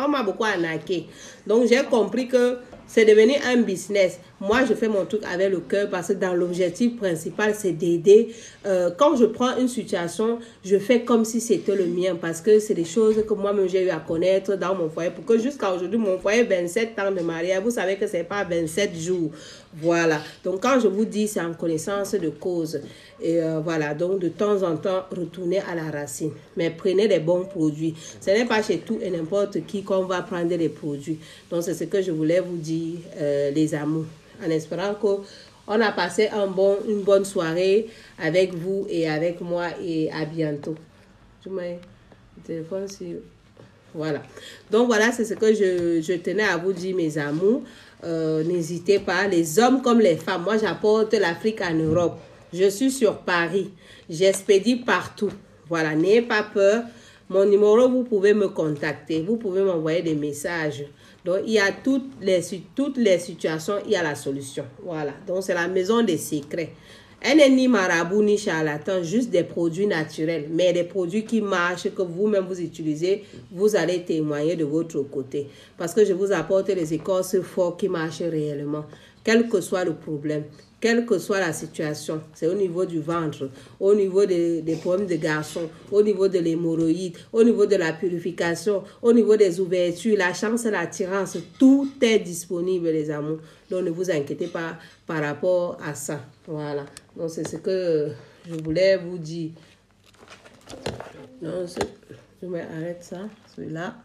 m'a beaucoup arnaqué. Donc, j'ai compris que c'est devenu un business. Moi, je fais mon truc avec le cœur parce que dans l'objectif principal, c'est d'aider. Quand je prends une situation, je fais comme si c'était le mien parce que c'est des choses que moi-même j'ai eu à connaître dans mon foyer. Pour que jusqu'à aujourd'hui, mon foyer, 27 ans de mariage, vous savez que c'est pas 27 jours. Voilà. Donc, quand je vous dis, c'est en connaissance de cause. Et voilà. Donc, de temps en temps, retournez à la racine. Mais prenez des bons produits. Ce n'est pas chez tout et n'importe qui qu'on va prendre des produits. Donc, c'est ce que je voulais vous dire, les amours. En espérant qu'on a passé une bonne soirée avec vous et avec moi et à bientôt. Je mets le téléphone sur... Voilà. Donc, voilà, c'est ce que je tenais à vous dire, mes amours. N'hésitez pas, les hommes comme les femmes. Moi, j'apporte l'Afrique en Europe. Je suis sur Paris. J'expédie partout. Voilà, n'ayez pas peur. Mon numéro, vous pouvez me contacter. Vous pouvez m'envoyer des messages. Donc, il y a toutes les situations, il y a la solution. Voilà. Donc, c'est la maison des secrets. Elle n'est ni marabout ni charlatan, juste des produits naturels. Mais des produits qui marchent, que vous-même vous utilisez, vous allez témoigner de votre côté. Parce que je vous apporte les écorces fortes qui marchent réellement. Quel que soit le problème. Quelle que soit la situation, c'est au niveau du ventre, au niveau des problèmes de garçons, au niveau de l'hémorroïde, au niveau de la purification, au niveau des ouvertures, la chance et l'attirance, tout est disponible, les amours. Donc, ne vous inquiétez pas par rapport à ça. Voilà. Donc, c'est ce que je voulais vous dire. Donc, je m'arrête ça, celui-là.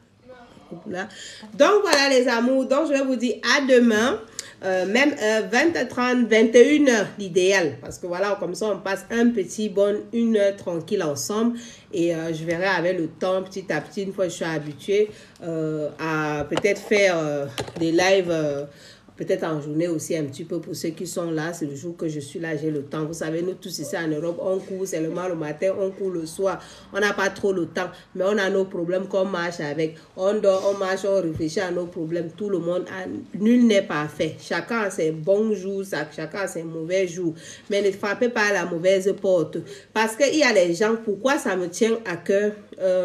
Là. Donc, voilà, les amours. Donc, je vais vous dire à demain. Même 20, 30, 21 heures l'idéal parce que voilà, comme ça on passe une heure tranquille ensemble et je verrai avec le temps petit à petit, une fois que je suis habituée à peut-être faire des lives peut-être en journée aussi un petit peu pour ceux qui sont là. C'est le jour que je suis là, j'ai le temps. Vous savez, nous tous ici en Europe, on court seulement le matin, on court le soir. On n'a pas trop le temps, mais on a nos problèmes qu'on marche avec. On dort, on marche, on réfléchit à nos problèmes. Tout le monde, nul n'est parfait. Chacun a ses bons jours, chacun a ses mauvais jours. Mais ne frappez pas à la mauvaise porte. Parce qu'il y a les gens, pourquoi ça me tient à cœur?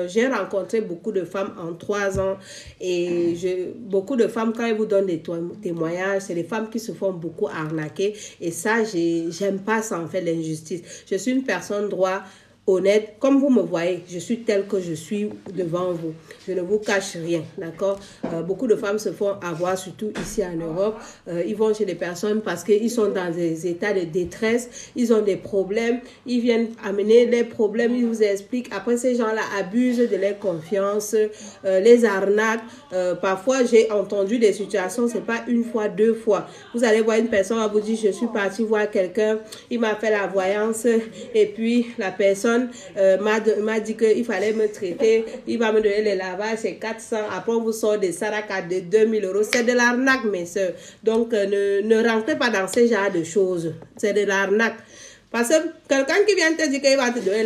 J'ai rencontré beaucoup de femmes en 3 ans et beaucoup de femmes, quand elles vous donnent des témoignages, c'est les femmes qui se font beaucoup arnaquer et ça, j'aime pas ça en fait, l'injustice. Je suis une personne droite, honnête, comme vous me voyez, je suis telle que je suis devant vous. Je ne vous cache rien, d'accord? Beaucoup de femmes se font avoir, surtout ici en Europe. Ils vont chez des personnes parce qu'ils sont dans des états de détresse, ils ont des problèmes, ils viennent amener les problèmes, ils vous expliquent. Après, ces gens-là abusent de leur confiance, les arnaques. Parfois, j'ai entendu des situations, c'est pas une fois, 2 fois. Vous allez voir une personne, va vous dire, je suis partie voir quelqu'un, il m'a fait la voyance et puis la personne m'a dit qu'il fallait me traiter, il va me donner les lavages, c'est 400, après on vous sort des saracas de 2000 €. C'est de l'arnaque, mes soeurs. Donc, ne rentrez pas dans ce genre de choses. C'est de l'arnaque. Parce que quelqu'un qui vient te dire qu'il va te donner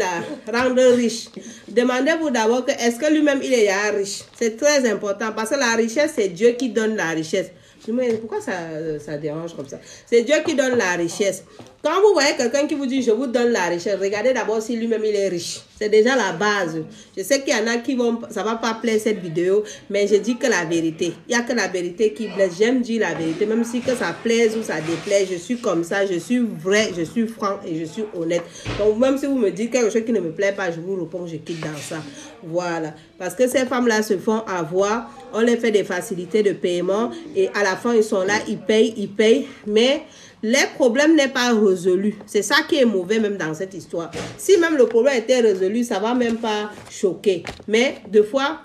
rendre riche, demandez-vous d'abord que est-ce que lui-même il est riche. C'est très important parce que la richesse, c'est Dieu qui donne la richesse. Mais pourquoi ça dérange comme ça? C'est Dieu qui donne la richesse. Quand vous voyez quelqu'un qui vous dit je vous donne la richesse, regardez d'abord si lui-même il est riche. C'est déjà la base. Je sais qu'il y en a qui vont, ça va pas plaire cette vidéo, mais je dis que la vérité. Il n'y a que la vérité qui blesse. J'aime dire la vérité, même si que ça plaise ou ça déplaise. Je suis comme ça, je suis vrai, je suis franc et je suis honnête. Donc même si vous me dites quelque chose qui ne me plaît pas, je vous réponds, je quitte dans ça. Voilà. Parce que ces femmes-là se font avoir, on les fait des facilités de paiement et à la fin ils sont là, ils payent, mais les problèmes n'est pas résolu. C'est ça qui est mauvais même dans cette histoire. Si même le problème était résolu, ça va même pas choquer. Mais des fois,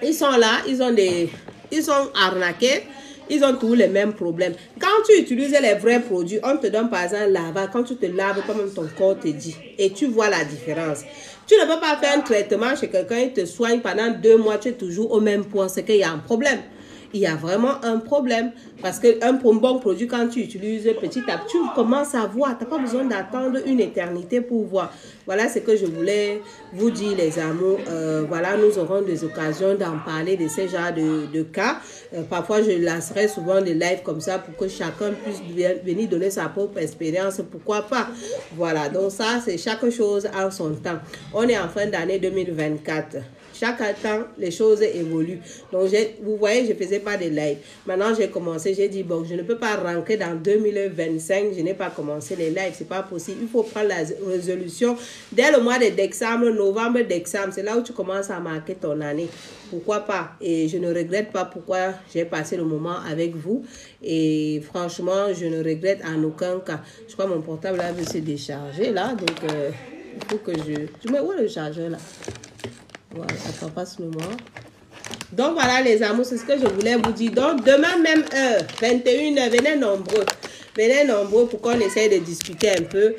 ils sont là, ils sont arnaqués. Ils ont tous les mêmes problèmes. Quand tu utilises les vrais produits, on te donne par exemple un lavage. Quand tu te laves, comme ton corps te dit. Et tu vois la différence. Tu ne peux pas faire un traitement chez quelqu'un, il te soigne pendant 2 mois, tu es toujours au même point. C'est qu'il y a un problème. Il y a vraiment un problème. Parce qu'un bon produit, quand tu utilises petit à petit, tu commences à voir. Tu n'as pas besoin d'attendre une éternité pour voir. Voilà ce que je voulais vous dire, les amours. Voilà, nous aurons des occasions d'en parler de ces genres de cas. Parfois, je lancerai souvent des lives comme ça pour que chacun puisse venir donner sa propre expérience. Pourquoi pas? Voilà, donc ça, c'est chaque chose en son temps. On est en fin d'année 2024. Chaque temps, les choses évoluent. Donc, vous voyez, je ne faisais pas de live. Maintenant, j'ai commencé, j'ai dit, bon, je ne peux pas rentrer dans 2025. Je n'ai pas commencé les lives. Ce n'est pas possible. Il faut prendre la résolution dès le mois de décembre, novembre, décembre. C'est là où tu commences à marquer ton année. Pourquoi pas? Et je ne regrette pas pourquoi j'ai passé le moment avec vous. Et franchement, je ne regrette en aucun cas. Je crois que mon portable là veut se décharger là. Donc, il faut que je mets où est le chargeur là? Voilà, attends, passe-le moi. Donc voilà les amours, c'est ce que je voulais vous dire. Donc demain même heure, 21h, venez nombreux. Venez nombreux pour qu'on essaye de discuter un peu.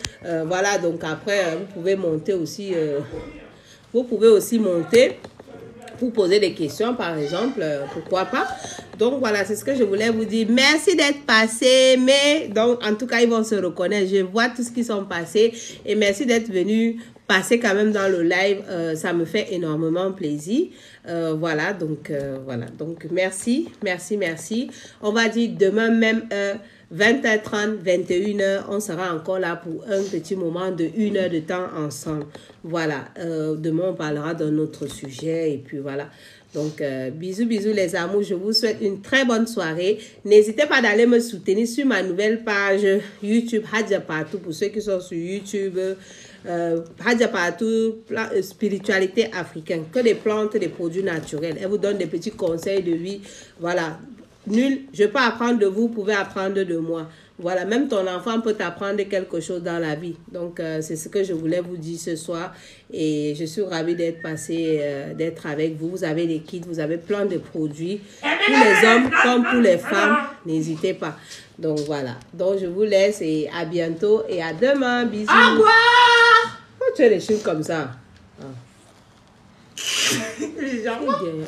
Voilà, donc après, vous pouvez monter aussi. Vous pouvez aussi monter pour poser des questions, par exemple. Pourquoi pas. Donc voilà, c'est ce que je voulais vous dire. Merci d'être passé. Mais donc, en tout cas, ils vont se reconnaître. Je vois tout ce qui sont passés. Et merci d'être venu passer quand même dans le live, ça me fait énormément plaisir. Voilà, donc merci. On va dire demain même 20h30, 21h, on sera encore là pour un petit moment de 1 heure de temps ensemble. Voilà, demain on parlera d'un autre sujet et puis voilà. Donc, bisous les amours, je vous souhaite une très bonne soirée. N'hésitez pas d'aller me soutenir sur ma nouvelle page YouTube, Hadja Partout, pour ceux qui sont sur YouTube. Hadja Partout, spiritualité africaine, que des plantes, des produits naturels. Elle vous donne des petits conseils de vie. Voilà, nul, je peux apprendre de vous, vous pouvez apprendre de moi. Voilà, même ton enfant peut t'apprendre quelque chose dans la vie. Donc, c'est ce que je voulais vous dire ce soir. Et je suis ravie d'être passée, d'être avec vous. Vous avez des kits, vous avez plein de produits. Pour les hommes comme pour les femmes, n'hésitez pas. Donc, voilà. Donc, je vous laisse et à bientôt et à demain. Bisous. Au revoir. Pourquoi tu as les cheveux comme ça? Ah.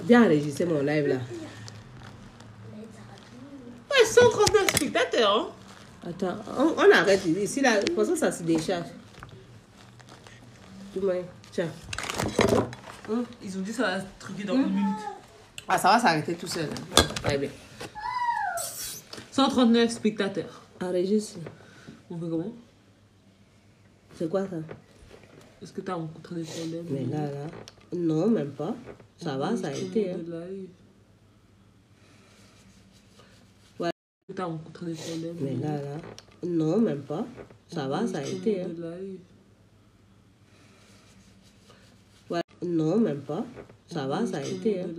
Bien enregistré mon live là. Ouais, 139 spectateurs. Hein? Attends, on arrête ici là. Pour ça se décharge. Tiens. Ils ont dit ça va se truquer dans 1 minute. Ah, ça va s'arrêter tout seul. Hein. Très bien. 139 spectateurs. Enregistre. On fait comment? C'est quoi ça? Est-ce que tu as rencontré des problèmes? Mais là. Non, même pas. Ça va, ça a été. Hein. Tu as rencontré des problèmes? Mais là. Non, même pas. Ça va, ça a été. Hein. Non, même pas. Ça va, ça a été. Hein.